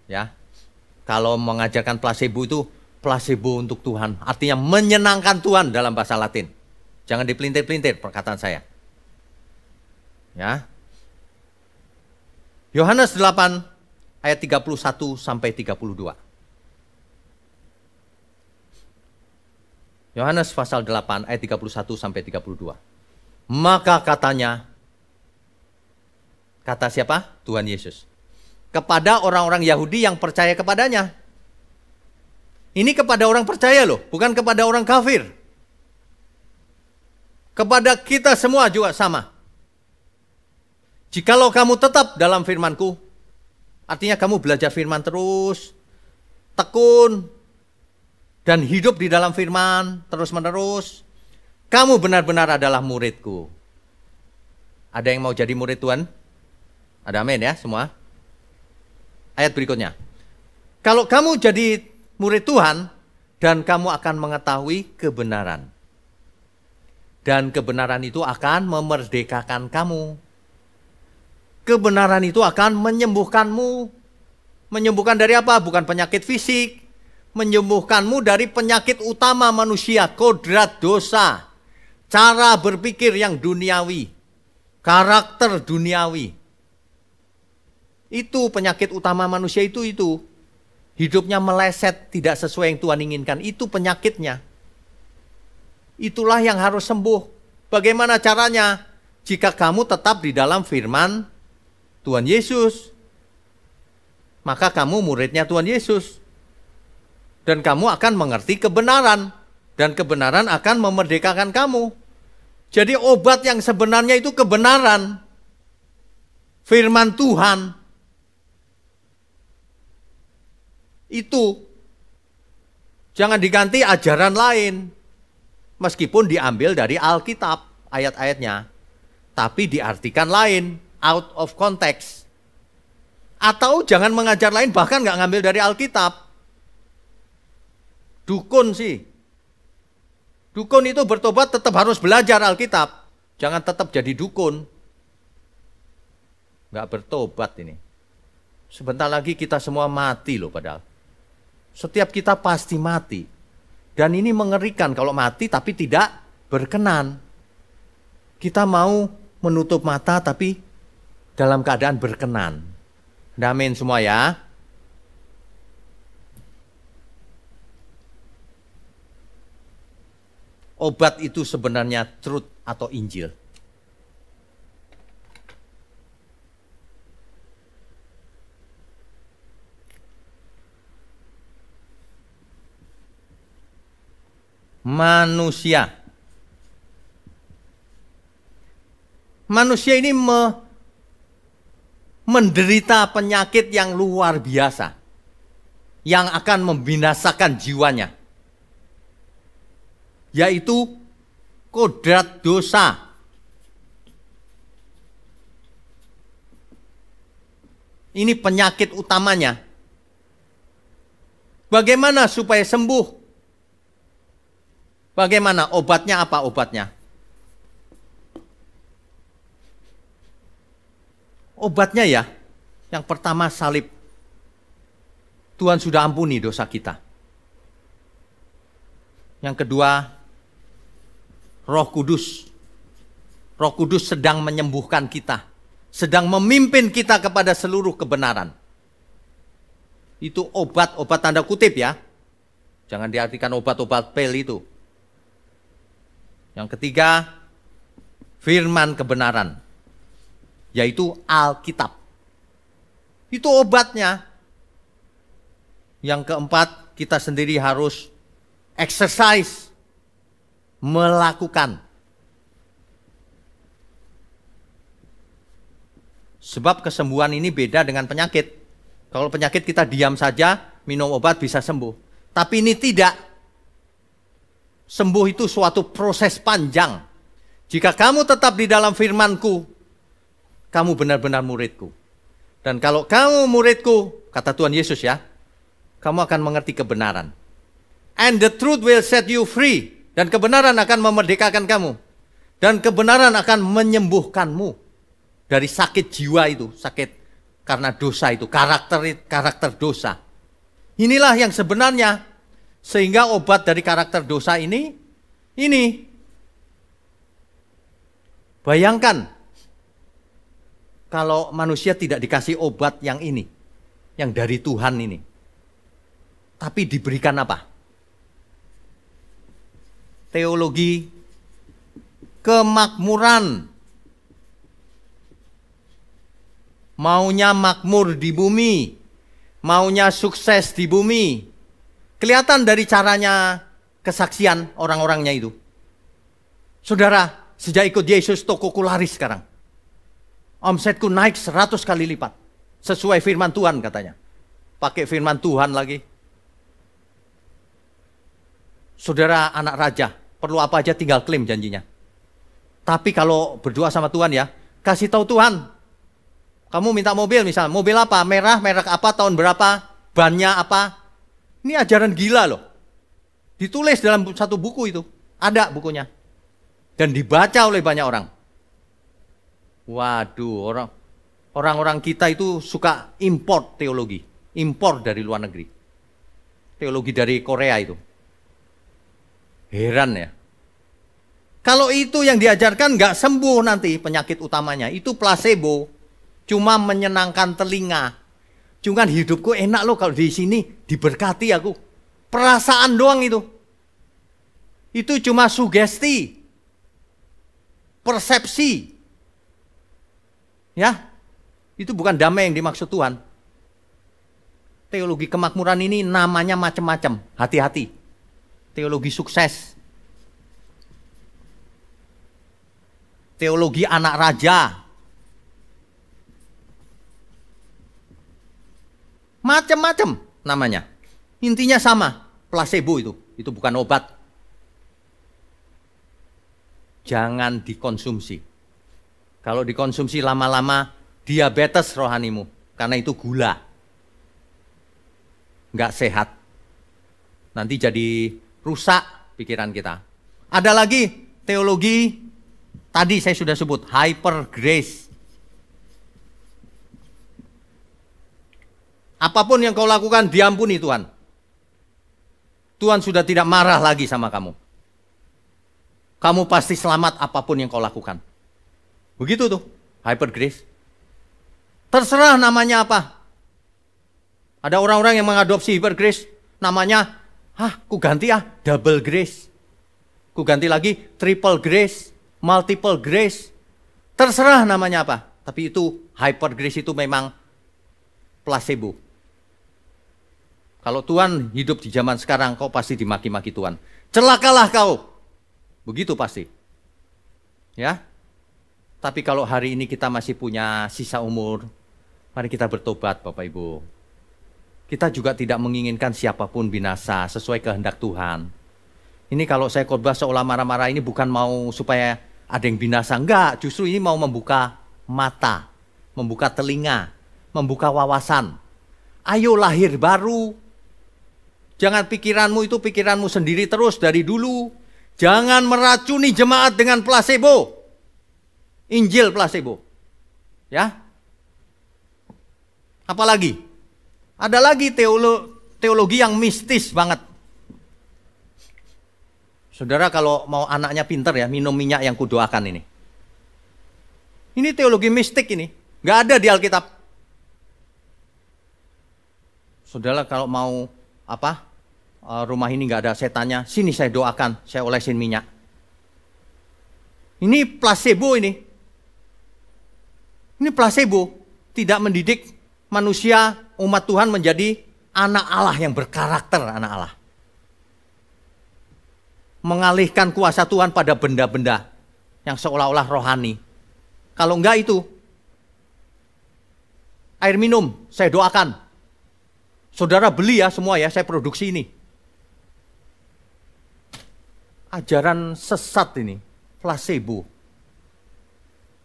Speaker 3: Ya, kalau mengajarkan placebo itu placebo untuk Tuhan, artinya menyenangkan Tuhan dalam bahasa Latin. Jangan dipelintir-pelintir perkataan saya. Ya, Yohanes 8 ayat 31 sampai 32. Yohanes pasal 8 ayat 31 sampai 32. Maka katanya, kata siapa? Tuhan Yesus. Kepada orang-orang Yahudi yang percaya kepadanya. Ini kepada orang percaya loh, bukan kepada orang kafir. Kepada kita semua juga sama. Jikalau kamu tetap dalam firman-Ku, artinya kamu belajar firman terus, tekun, dan hidup di dalam firman terus-menerus, kamu benar-benar adalah muridku. Ada yang mau jadi murid Tuhan? Ada amin ya semua? Ayat berikutnya. Kalau kamu jadi murid Tuhan, dan kamu akan mengetahui kebenaran. Dan kebenaran itu akan memerdekakan kamu. Kebenaran itu akan menyembuhkanmu. Menyembuhkan dari apa? Bukan penyakit fisik. Menyembuhkanmu dari penyakit utama manusia, kodrat dosa. Cara berpikir yang duniawi. Karakter duniawi. Itu penyakit utama manusia itu. Hidupnya meleset, tidak sesuai yang Tuhan inginkan. Itu penyakitnya. Itulah yang harus sembuh. Bagaimana caranya? Jika kamu tetap di dalam firman Tuhan Yesus, maka kamu muridnya Tuhan Yesus. Dan kamu akan mengerti kebenaran. Dan kebenaran akan memerdekakan kamu. Jadi obat yang sebenarnya itu kebenaran. Firman Tuhan. Itu. Jangan diganti ajaran lain. Meskipun diambil dari Alkitab ayat-ayatnya. Tapi diartikan lain. Out of context. Atau jangan mengajar lain bahkan nggak ngambil dari Alkitab. Dukun sih. Dukun itu bertobat tetap harus belajar Alkitab. Jangan tetap jadi dukun. Nggak bertobat ini. Sebentar lagi kita semua mati loh padahal. Setiap kita pasti mati. Dan ini mengerikan kalau mati tapi tidak berkenan. Kita mau menutup mata tapi dalam keadaan berkenan. Amin semua ya. Obat itu sebenarnya truth atau Injil. Manusia ini menderita penyakit yang luar biasa, yang akan membinasakan jiwanya, yaitu kodrat dosa. Ini penyakit utamanya. Bagaimana supaya sembuh? Bagaimana obatnya? Apa obatnya? Obatnya ya, yang pertama salib. Tuhan sudah ampuni dosa kita. Yang kedua, Roh Kudus. Roh Kudus sedang menyembuhkan kita. Sedang memimpin kita kepada seluruh kebenaran. Itu obat-obat tanda kutip ya. Jangan diartikan obat-obat pil itu. Yang ketiga, firman kebenaran. Yaitu Alkitab. Itu obatnya. Yang keempat, kita sendiri harus exercise. Melakukan. Sebab kesembuhan ini beda dengan penyakit. Kalau penyakit kita diam saja, minum obat bisa sembuh. Tapi ini tidak. Sembuh itu suatu proses panjang. Jika kamu tetap di dalam firman-Ku, kamu benar-benar murid-Ku. Dan kalau kamu murid-Ku, kata Tuhan Yesus ya, kamu akan mengerti kebenaran. And the truth will set you free. Dan kebenaran akan memerdekakan kamu. Dan kebenaran akan menyembuhkanmu dari sakit jiwa itu, sakit karena dosa itu, karakter dosa. Inilah yang sebenarnya. Sehingga obat dari karakter dosa ini. Bayangkan kalau manusia tidak dikasih obat yang ini, yang dari Tuhan ini. Tapi diberikan apa? Teologi kemakmuran. Maunya makmur di bumi, maunya sukses di bumi. Kelihatan dari caranya kesaksian orang-orangnya itu. Saudara, sejak ikut Yesus tokoku laris sekarang. Omsetku naik 100 kali lipat. Sesuai firman Tuhan katanya. Pakai firman Tuhan lagi. saudara anak raja, perlu apa aja tinggal klaim janjinya. Tapi kalau berdoa sama Tuhan ya, kasih tahu Tuhan. Kamu minta mobil misalnya, mobil apa? Merah, merek apa, tahun berapa, bannya apa. Ini ajaran gila loh. Ditulis dalam satu buku itu, ada bukunya. Dan dibaca oleh banyak orang. Waduh, orang-orang kita itu suka import teologi. Impor dari luar negeri. Teologi dari Korea itu. Heran ya. Kalau itu yang diajarkan nggak sembuh nanti penyakit utamanya. Itu placebo. Cuma menyenangkan telinga. Cuma hidupku enak loh kalau di sini diberkati aku. Perasaan doang itu. Itu cuma sugesti. Persepsi. Ya. Itu bukan damai yang dimaksud Tuhan. Teologi kemakmuran ini namanya macam-macam. Hati-hati. Teologi sukses. Teologi anak raja. Macam-macam namanya. Intinya sama. Placebo itu. Itu bukan obat. Jangan dikonsumsi. Kalau dikonsumsi lama-lama diabetes rohanimu. Karena itu gula. Nggak sehat. Nanti jadi rusak pikiran kita. Ada lagi teologi, tadi saya sudah sebut, hyper grace. Apapun yang kau lakukan diampuni Tuhan. Tuhan sudah tidak marah lagi sama kamu. Kamu pasti selamat apapun yang kau lakukan. Begitu tuh, hyper grace. Terserah namanya apa. Ada orang-orang yang mengadopsi hyper grace, namanya, ku ganti double grace. Ku ganti lagi triple grace, multiple grace. Terserah namanya apa. Tapi itu hyper grace itu memang placebo. Kalau Tuhan hidup di zaman sekarang, kau pasti dimaki-maki Tuhan. Celakalah kau. Begitu pasti. Ya. Tapi kalau hari ini kita masih punya sisa umur, mari kita bertobat Bapak Ibu. Kita juga tidak menginginkan siapapun binasa sesuai kehendak Tuhan. Ini kalau saya khotbah seolah marah-marah ini bukan mau supaya ada yang binasa. Enggak, justru ini mau membuka mata, membuka telinga, membuka wawasan. Ayo lahir baru. Jangan pikiranmu itu pikiranmu sendiri terus dari dulu. Jangan meracuni jemaat dengan placebo. Injil placebo. Ya. Apalagi? Ada lagi teologi yang mistis banget. Saudara kalau mau anaknya pintar ya, minum minyak yang kudoakan ini. Ini teologi mistik ini. Nggak ada di Alkitab. Saudara kalau mau rumah ini nggak ada setannya, sini saya doakan, saya olesin minyak. Ini placebo ini. Ini placebo. Tidak mendidik manusia umat Tuhan menjadi anak Allah yang berkarakter anak Allah. Mengalihkan kuasa Tuhan pada benda-benda yang seolah-olah rohani. Kalau enggak itu, air minum, saya doakan. Saudara beli ya semua ya, saya produksi ini. Ajaran sesat ini, placebo.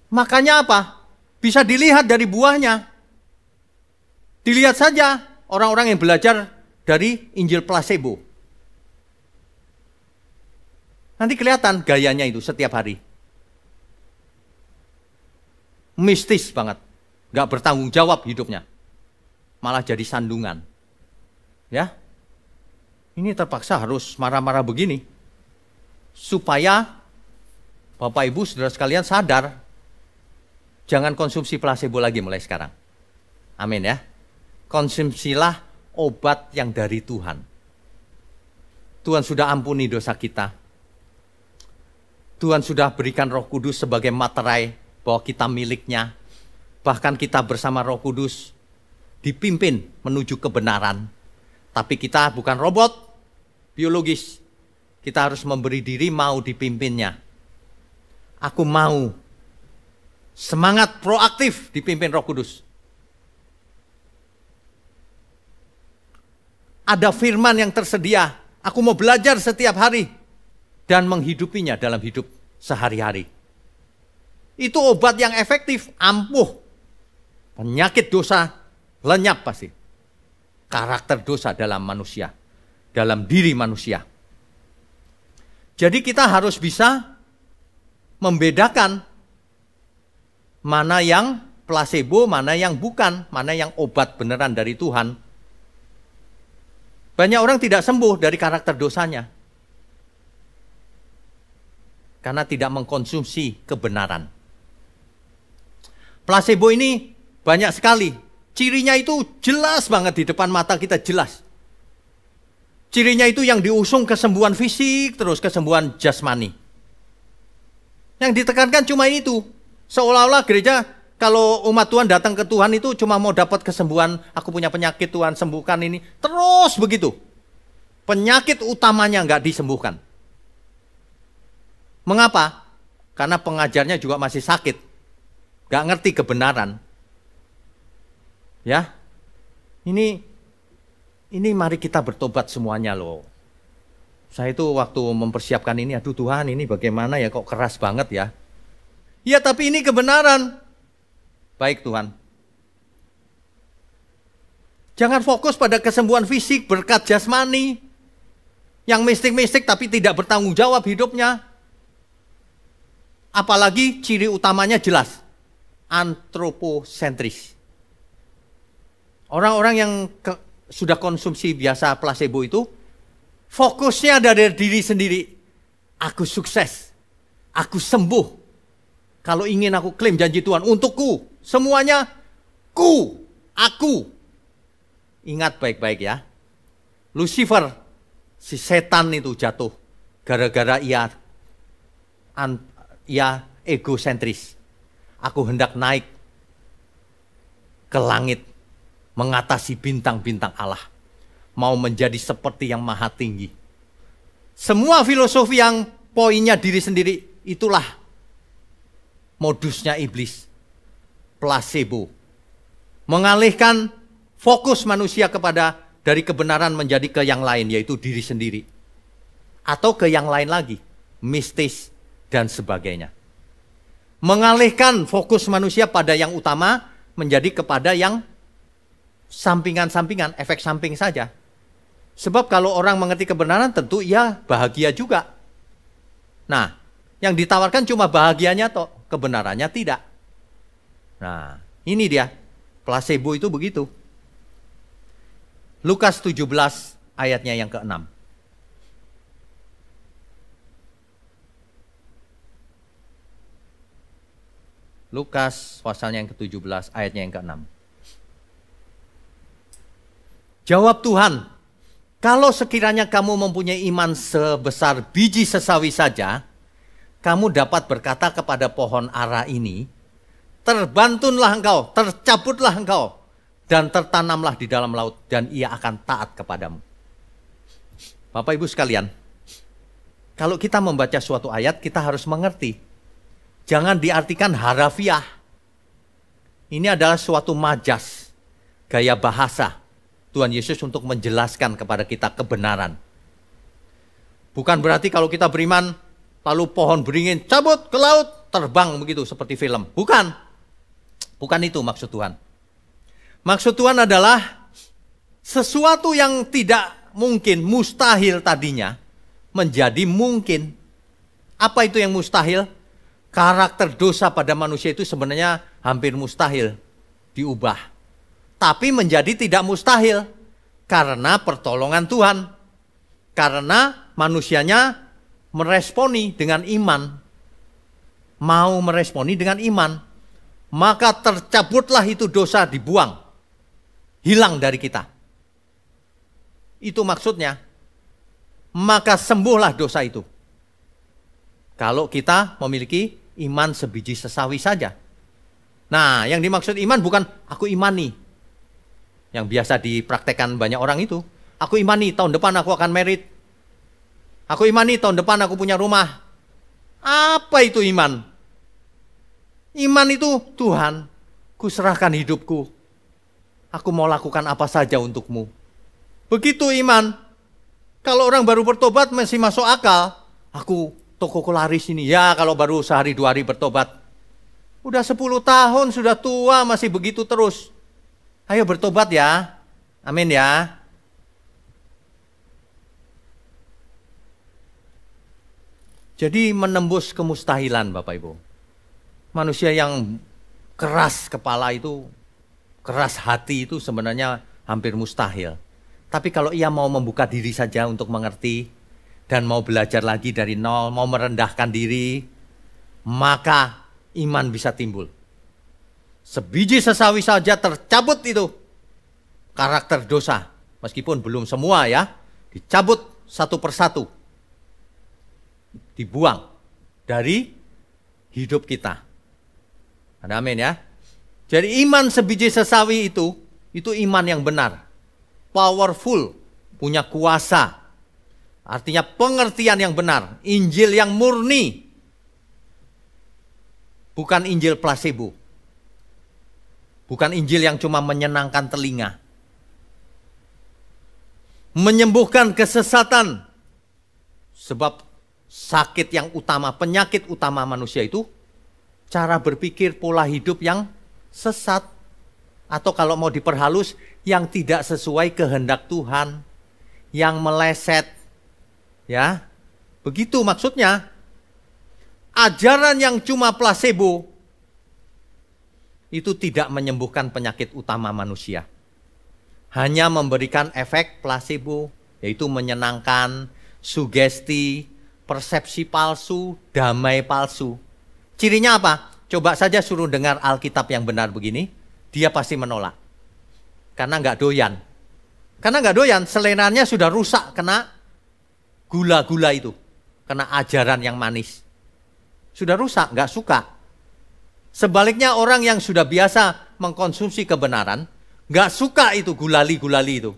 Speaker 3: Makanya apa? Bisa dilihat dari buahnya. Dilihat saja orang-orang yang belajar dari Injil placebo. Nanti kelihatan gayanya itu setiap hari. Mistis banget. Gak bertanggung jawab hidupnya. Malah jadi sandungan. Ya. Ini terpaksa harus marah-marah begini. Supaya Bapak Ibu saudara sekalian sadar. Jangan konsumsi placebo lagi mulai sekarang. Amin ya. Konsumsilah obat yang dari Tuhan. Tuhan sudah ampuni dosa kita. Tuhan sudah berikan Roh Kudus sebagai materai bahwa kita miliknya. Bahkan kita bersama Roh Kudus dipimpin menuju kebenaran. Tapi kita bukan robot biologis. Kita harus memberi diri mau dipimpinnya. Aku mau semangat proaktif dipimpin Roh Kudus. Ada firman yang tersedia, Aku mau belajar setiap hari dan menghidupinya dalam hidup sehari-hari. Itu obat yang efektif, ampuh. Penyakit dosa lenyap pasti. Karakter dosa dalam manusia, dalam diri manusia. Jadi kita harus bisa membedakan mana yang placebo, mana yang bukan, mana yang obat beneran dari Tuhan. Banyak orang tidak sembuh dari karakter dosanya. Karena tidak mengkonsumsi kebenaran. Placebo ini banyak sekali. Cirinya itu jelas banget di depan mata kita, jelas. Cirinya itu yang diusung kesembuhan fisik, terus kesembuhan jasmani. Yang ditekankan cuma itu. Seolah-olah gereja, kalau umat Tuhan datang ke Tuhan itu cuma mau dapat kesembuhan, aku punya penyakit Tuhan sembuhkan ini. Terus begitu. Penyakit utamanya nggak disembuhkan. Mengapa? Karena pengajarnya juga masih sakit. Nggak ngerti kebenaran. Ya, ini mari kita bertobat semuanya loh. Saya itu waktu mempersiapkan ini, aduh Tuhan ini bagaimana ya, kok keras banget ya. Ya tapi ini kebenaran. Baik Tuhan. Jangan fokus pada kesembuhan fisik, berkat jasmani. Yang mistik-mistik tapi tidak bertanggung jawab hidupnya. Apalagi ciri utamanya jelas. Antroposentris. Orang-orang yang sudah konsumsi biasa placebo itu, fokusnya ada dari diri sendiri. Aku sukses. Aku sembuh. Kalau ingin aku klaim janji Tuhan untukku. Semuanya aku. Ingat baik-baik ya. Lucifer, si setan itu jatuh. Gara-gara ia egosentris. Aku hendak naik ke langit. Mengatasi bintang-bintang Allah. Mau menjadi seperti yang maha tinggi. Semua filosofi yang poinnya diri sendiri, itulah modusnya iblis. Placebo. Mengalihkan fokus manusia dari kebenaran menjadi ke yang lain, yaitu diri sendiri. Atau ke yang lain lagi. Mistis dan sebagainya. Mengalihkan fokus manusia pada yang utama menjadi kepada yang sampingan-sampingan, efek samping saja. Sebab kalau orang mengerti kebenaran tentu ia bahagia juga. Nah, yang ditawarkan cuma bahagianya toh, kebenarannya tidak. Nah, ini dia. Placebo itu begitu. Lukas 17 ayatnya yang ke-6. Lukas pasalnya yang ke-17 ayatnya yang ke-6. Jawab Tuhan, kalau sekiranya kamu mempunyai iman sebesar biji sesawi saja, kamu dapat berkata kepada pohon ara ini, terbantunlah engkau, tercabutlah engkau, dan tertanamlah di dalam laut, dan ia akan taat kepadamu. Bapak Ibu sekalian, kalau kita membaca suatu ayat, kita harus mengerti. Jangan diartikan harafiah. Ini adalah suatu majas, gaya bahasa Tuhan Yesus untuk menjelaskan kepada kita kebenaran. Bukan berarti kalau kita beriman, lalu pohon beringin cabut ke laut, terbang begitu seperti film. Bukan. Bukan itu maksud Tuhan. Maksud Tuhan adalah sesuatu yang tidak mungkin, mustahil tadinya, menjadi mungkin. Apa itu yang mustahil? Karakter dosa pada manusia itu sebenarnya hampir mustahil diubah. Tapi menjadi tidak mustahil karena pertolongan Tuhan. Karena manusianya meresponi dengan iman. Mau meresponi dengan iman. Maka tercabutlah itu dosa, dibuang. Hilang dari kita. Itu maksudnya. Maka sembuhlah dosa itu. Kalau kita memiliki iman sebiji sesawi saja. Nah, yang dimaksud iman bukan aku imani. Yang biasa dipraktekkan banyak orang itu. Aku imani tahun depan aku akan merit. Aku imani tahun depan aku punya rumah. Apa itu iman? Iman itu Tuhan, kuserahkan hidupku. Aku mau lakukan apa saja untukmu. Begitu iman. Kalau orang baru bertobat masih masuk akal. Aku tokoku laris ini. Ya kalau baru sehari 2 hari bertobat. Udah 10 tahun, sudah tua masih begitu terus. Ayo bertobat ya. Amin ya. Jadi menembus kemustahilan Bapak Ibu. Manusia yang keras kepala itu, keras hati itu sebenarnya hampir mustahil. Tapi kalau ia mau membuka diri saja untuk mengerti, dan mau belajar lagi dari nol, mau merendahkan diri, maka iman bisa timbul. Sebiji sesawi saja tercabut itu karakter dosa. Meskipun belum semua ya, dicabut satu persatu. Dibuang dari hidup kita. Ada amin ya. Jadi iman sebiji sesawi itu iman yang benar. Powerful, punya kuasa. Artinya pengertian yang benar. Injil yang murni. Bukan Injil placebo. Bukan Injil yang cuma menyenangkan telinga. Menyembuhkan kesesatan. Sebab sakit yang utama, penyakit utama manusia itu cara berpikir, pola hidup yang sesat. Atau kalau mau diperhalus, yang tidak sesuai kehendak Tuhan. Yang meleset. Ya, begitu maksudnya. Ajaran yang cuma placebo itu tidak menyembuhkan penyakit utama manusia. Hanya memberikan efek placebo, yaitu menyenangkan, sugesti, persepsi palsu, damai palsu. Cirinya apa? Coba saja suruh dengar Alkitab yang benar begini, dia pasti menolak. Karena nggak doyan. Karena nggak doyan, selenanya sudah rusak kena gula-gula itu. Kena ajaran yang manis. Sudah rusak, nggak suka. Sebaliknya orang yang sudah biasa mengkonsumsi kebenaran, nggak suka itu gulali-gulali itu.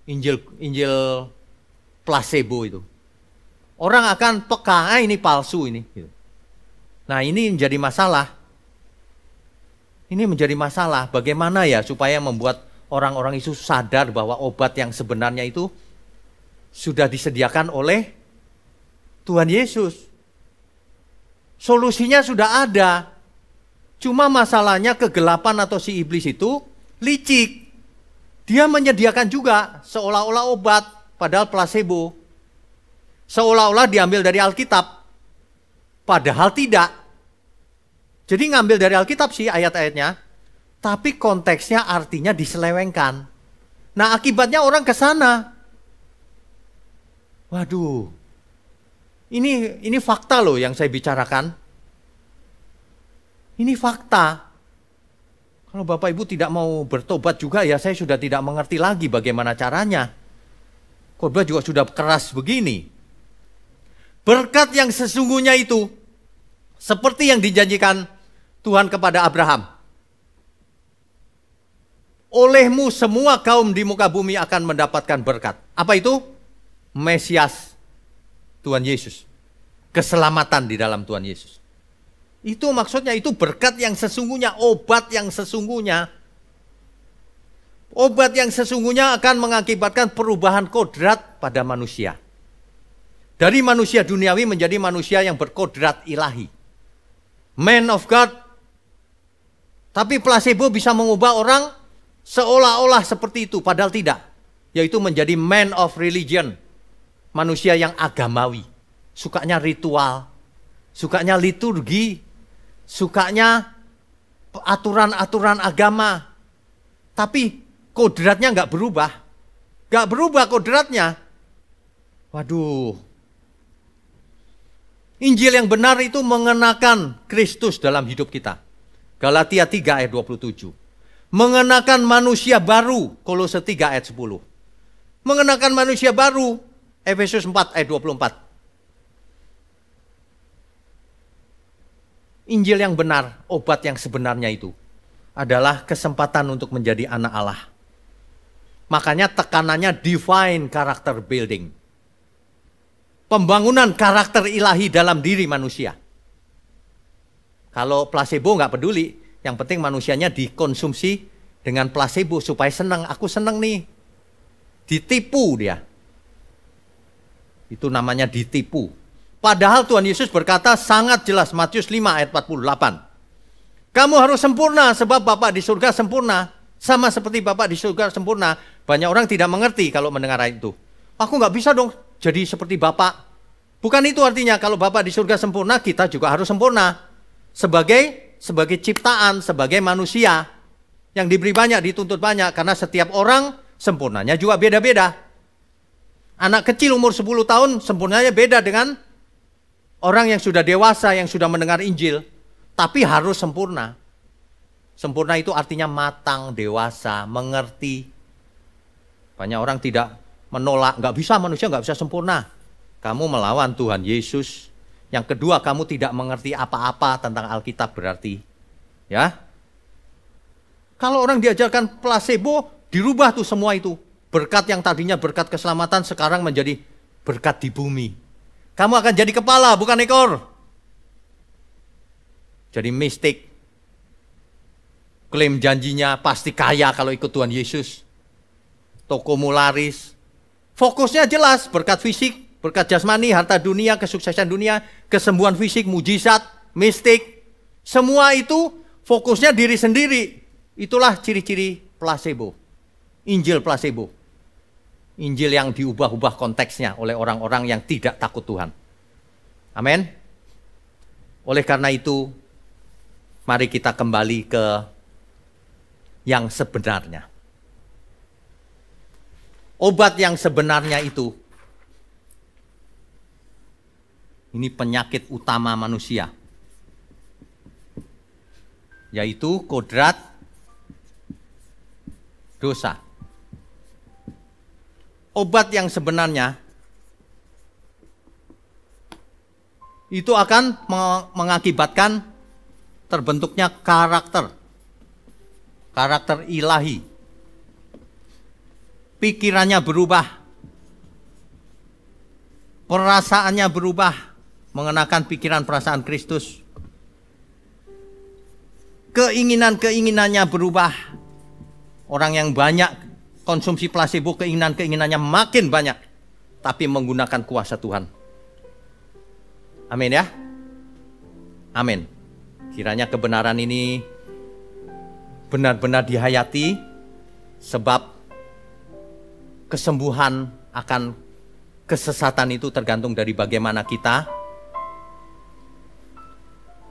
Speaker 3: Injil placebo itu. Orang akan peka, ini palsu ini. Nah ini menjadi masalah. Ini menjadi masalah. Bagaimana ya supaya membuat orang-orang itu sadar bahwa obat yang sebenarnya itu sudah disediakan oleh Tuhan Yesus. Solusinya sudah ada. Cuma masalahnya kegelapan atau si iblis itu licik. Dia menyediakan juga seolah-olah obat, padahal placebo. Seolah-olah diambil dari Alkitab, padahal tidak. Jadi ngambil dari Alkitab sih ayat-ayatnya, tapi konteksnya artinya diselewengkan. Nah akibatnya orang ke sana. Waduh, ini fakta loh yang saya bicarakan. Ini fakta. Kalau Bapak Ibu tidak mau bertobat juga ya saya sudah tidak mengerti lagi bagaimana caranya. Khotbah juga sudah keras begini. Berkat yang sesungguhnya itu seperti yang dijanjikan Tuhan kepada Abraham. Olehmu semua kaum di muka bumi akan mendapatkan berkat. Apa itu? Mesias Tuhan Yesus. Keselamatan di dalam Tuhan Yesus. Itu maksudnya, itu berkat yang sesungguhnya, obat yang sesungguhnya. Obat yang sesungguhnya akan mengakibatkan perubahan kodrat pada manusia. Dari manusia duniawi menjadi manusia yang berkodrat ilahi. Man of God. Tapi placebo bisa mengubah orang seolah-olah seperti itu, padahal tidak. Yaitu menjadi man of religion. Manusia yang agamawi. Sukanya ritual. Sukanya liturgi. Sukanya aturan-aturan agama. Tapi kodratnya nggak berubah. Nggak berubah kodratnya. Waduh. Injil yang benar itu mengenakan Kristus dalam hidup kita. Galatia 3 ayat 27. Mengenakan manusia baru. Kolose 3 ayat 10. Mengenakan manusia baru. Efesus 4 ayat 24. Injil yang benar, obat yang sebenarnya itu adalah kesempatan untuk menjadi anak Allah. Makanya tekanannya divine character building. Pembangunan karakter ilahi dalam diri manusia. Kalau placebo nggak peduli, yang penting manusianya dikonsumsi dengan placebo supaya senang. Aku senang nih. Ditipu dia. Itu namanya ditipu. Padahal Tuhan Yesus berkata sangat jelas, Matius 5 ayat 48. Kamu harus sempurna sebab Bapa di surga sempurna. Sama seperti Bapa di surga sempurna. Banyak orang tidak mengerti kalau mendengar itu. Aku nggak bisa dong jadi seperti Bapa. Bukan itu artinya kalau Bapa di surga sempurna, kita juga harus sempurna. Sebagai ciptaan, sebagai manusia. Yang diberi banyak, dituntut banyak. Karena setiap orang sempurnanya juga beda-beda. Anak kecil umur 10 tahun sempurnanya beda dengan orang yang sudah dewasa, yang sudah mendengar Injil. Tapi harus sempurna. Sempurna itu artinya matang, dewasa, mengerti. Banyak orang tidak menolak, nggak bisa, manusia nggak bisa sempurna. Kamu melawan Tuhan Yesus. Yang kedua, kamu tidak mengerti apa-apa tentang Alkitab berarti. Ya. Kalau orang diajarkan placebo, dirubah tuh semua itu. Berkat yang tadinya berkat keselamatan sekarang menjadi berkat di bumi. Kamu akan jadi kepala, bukan ekor. Jadi mistik. Klaim janjinya pasti kaya kalau ikut Tuhan Yesus. Tokomu laris. Fokusnya jelas, berkat fisik, berkat jasmani, harta dunia, kesuksesan dunia, kesembuhan fisik, mujizat, mistik. Semua itu fokusnya diri sendiri. Itulah ciri-ciri placebo. Injil placebo. Injil yang diubah-ubah konteksnya oleh orang-orang yang tidak takut Tuhan. Amin. Oleh karena itu, mari kita kembali ke yang sebenarnya. Obat yang sebenarnya itu, ini penyakit utama manusia, yaitu kodrat dosa. Obat yang sebenarnya itu akan mengakibatkan terbentuknya karakter ilahi. Pikirannya berubah, perasaannya berubah, mengenakan pikiran perasaan Kristus. Keinginan-keinginannya berubah. Orang yang banyak konsumsi placebo, keinginan-keinginannya makin banyak, tapi menggunakan kuasa Tuhan. Amin ya. Amin. Kiranya kebenaran ini benar-benar dihayati, sebab kesembuhan akan kesesatan itu tergantung dari bagaimana kita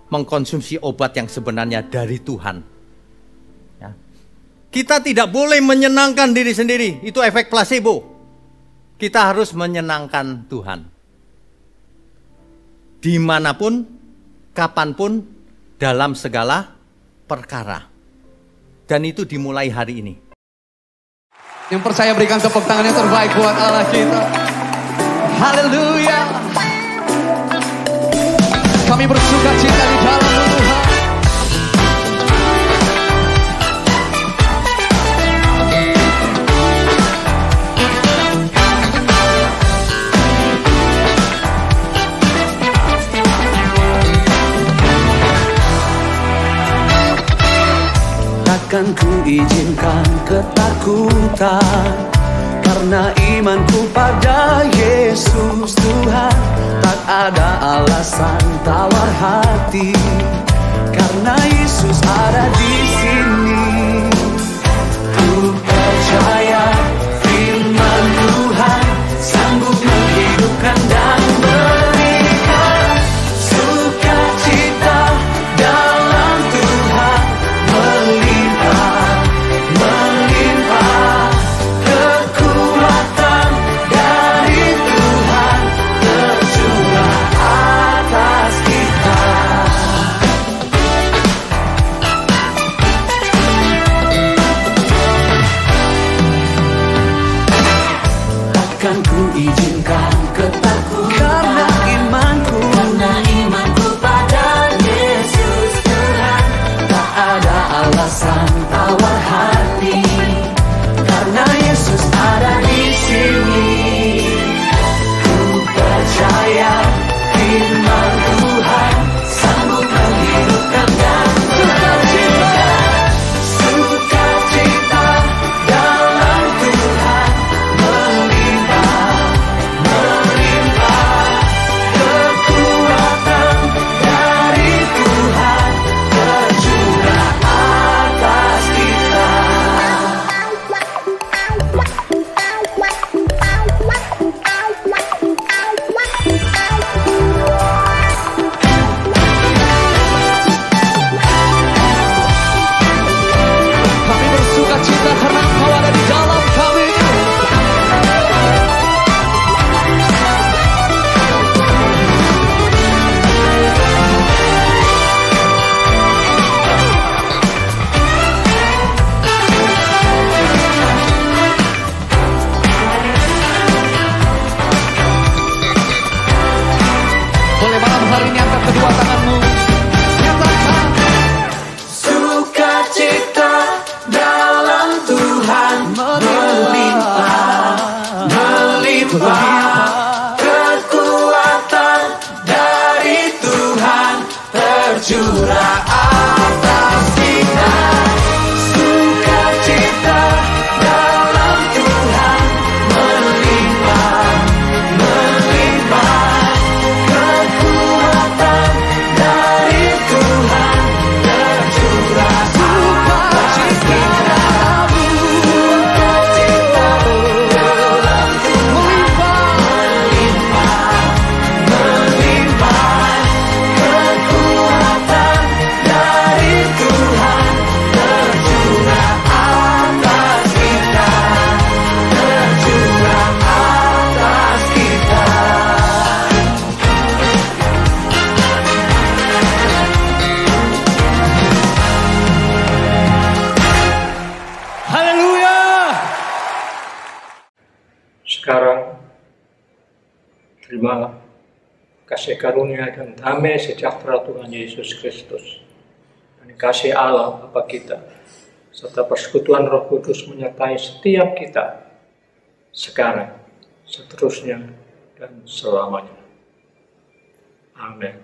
Speaker 3: mengkonsumsi obat yang sebenarnya dari Tuhan. Ya. Kita tidak boleh menyenangkan diri sendiri, itu efek placebo. Kita harus menyenangkan Tuhan. Dimanapun, kapanpun, dalam segala perkara. Dan itu dimulai hari ini.
Speaker 4: Yang percaya berikan tepuk tangan yang terbaik buat Allah kita. Haleluya. Kami bersuka cita di dalam Tuhan.
Speaker 5: Takkan ku izinkan ketakutan, karena imanku pada Yesus Tuhan. Tak ada alasan tawar hati, karena Yesus ada di sini. Ku percaya firman Tuhan sanggup menghidupkan dan berikan sukacita dalam Tuhan. Melimpah kekuatan dari Tuhan tercurah atas kita. tercurah atas kita. Sukacita dalam Tuhan melimpah, melimpah. Kekuatan dari Tuhan tercurah atas kita. Sukacita dalam Tuhan melimpah, melimpah. Kekuatan dari Tuhan tercurah atas kita, tercurah atas kita.
Speaker 4: Haleluya.
Speaker 6: Sekarang, terimalah kasih karunia dan damai sejahtera Tuhan Yesus Kristus, dan kasih Allah Bapa kita, serta persekutuan Roh Kudus menyertai setiap kita, sekarang, seterusnya, dan selamanya. Amin.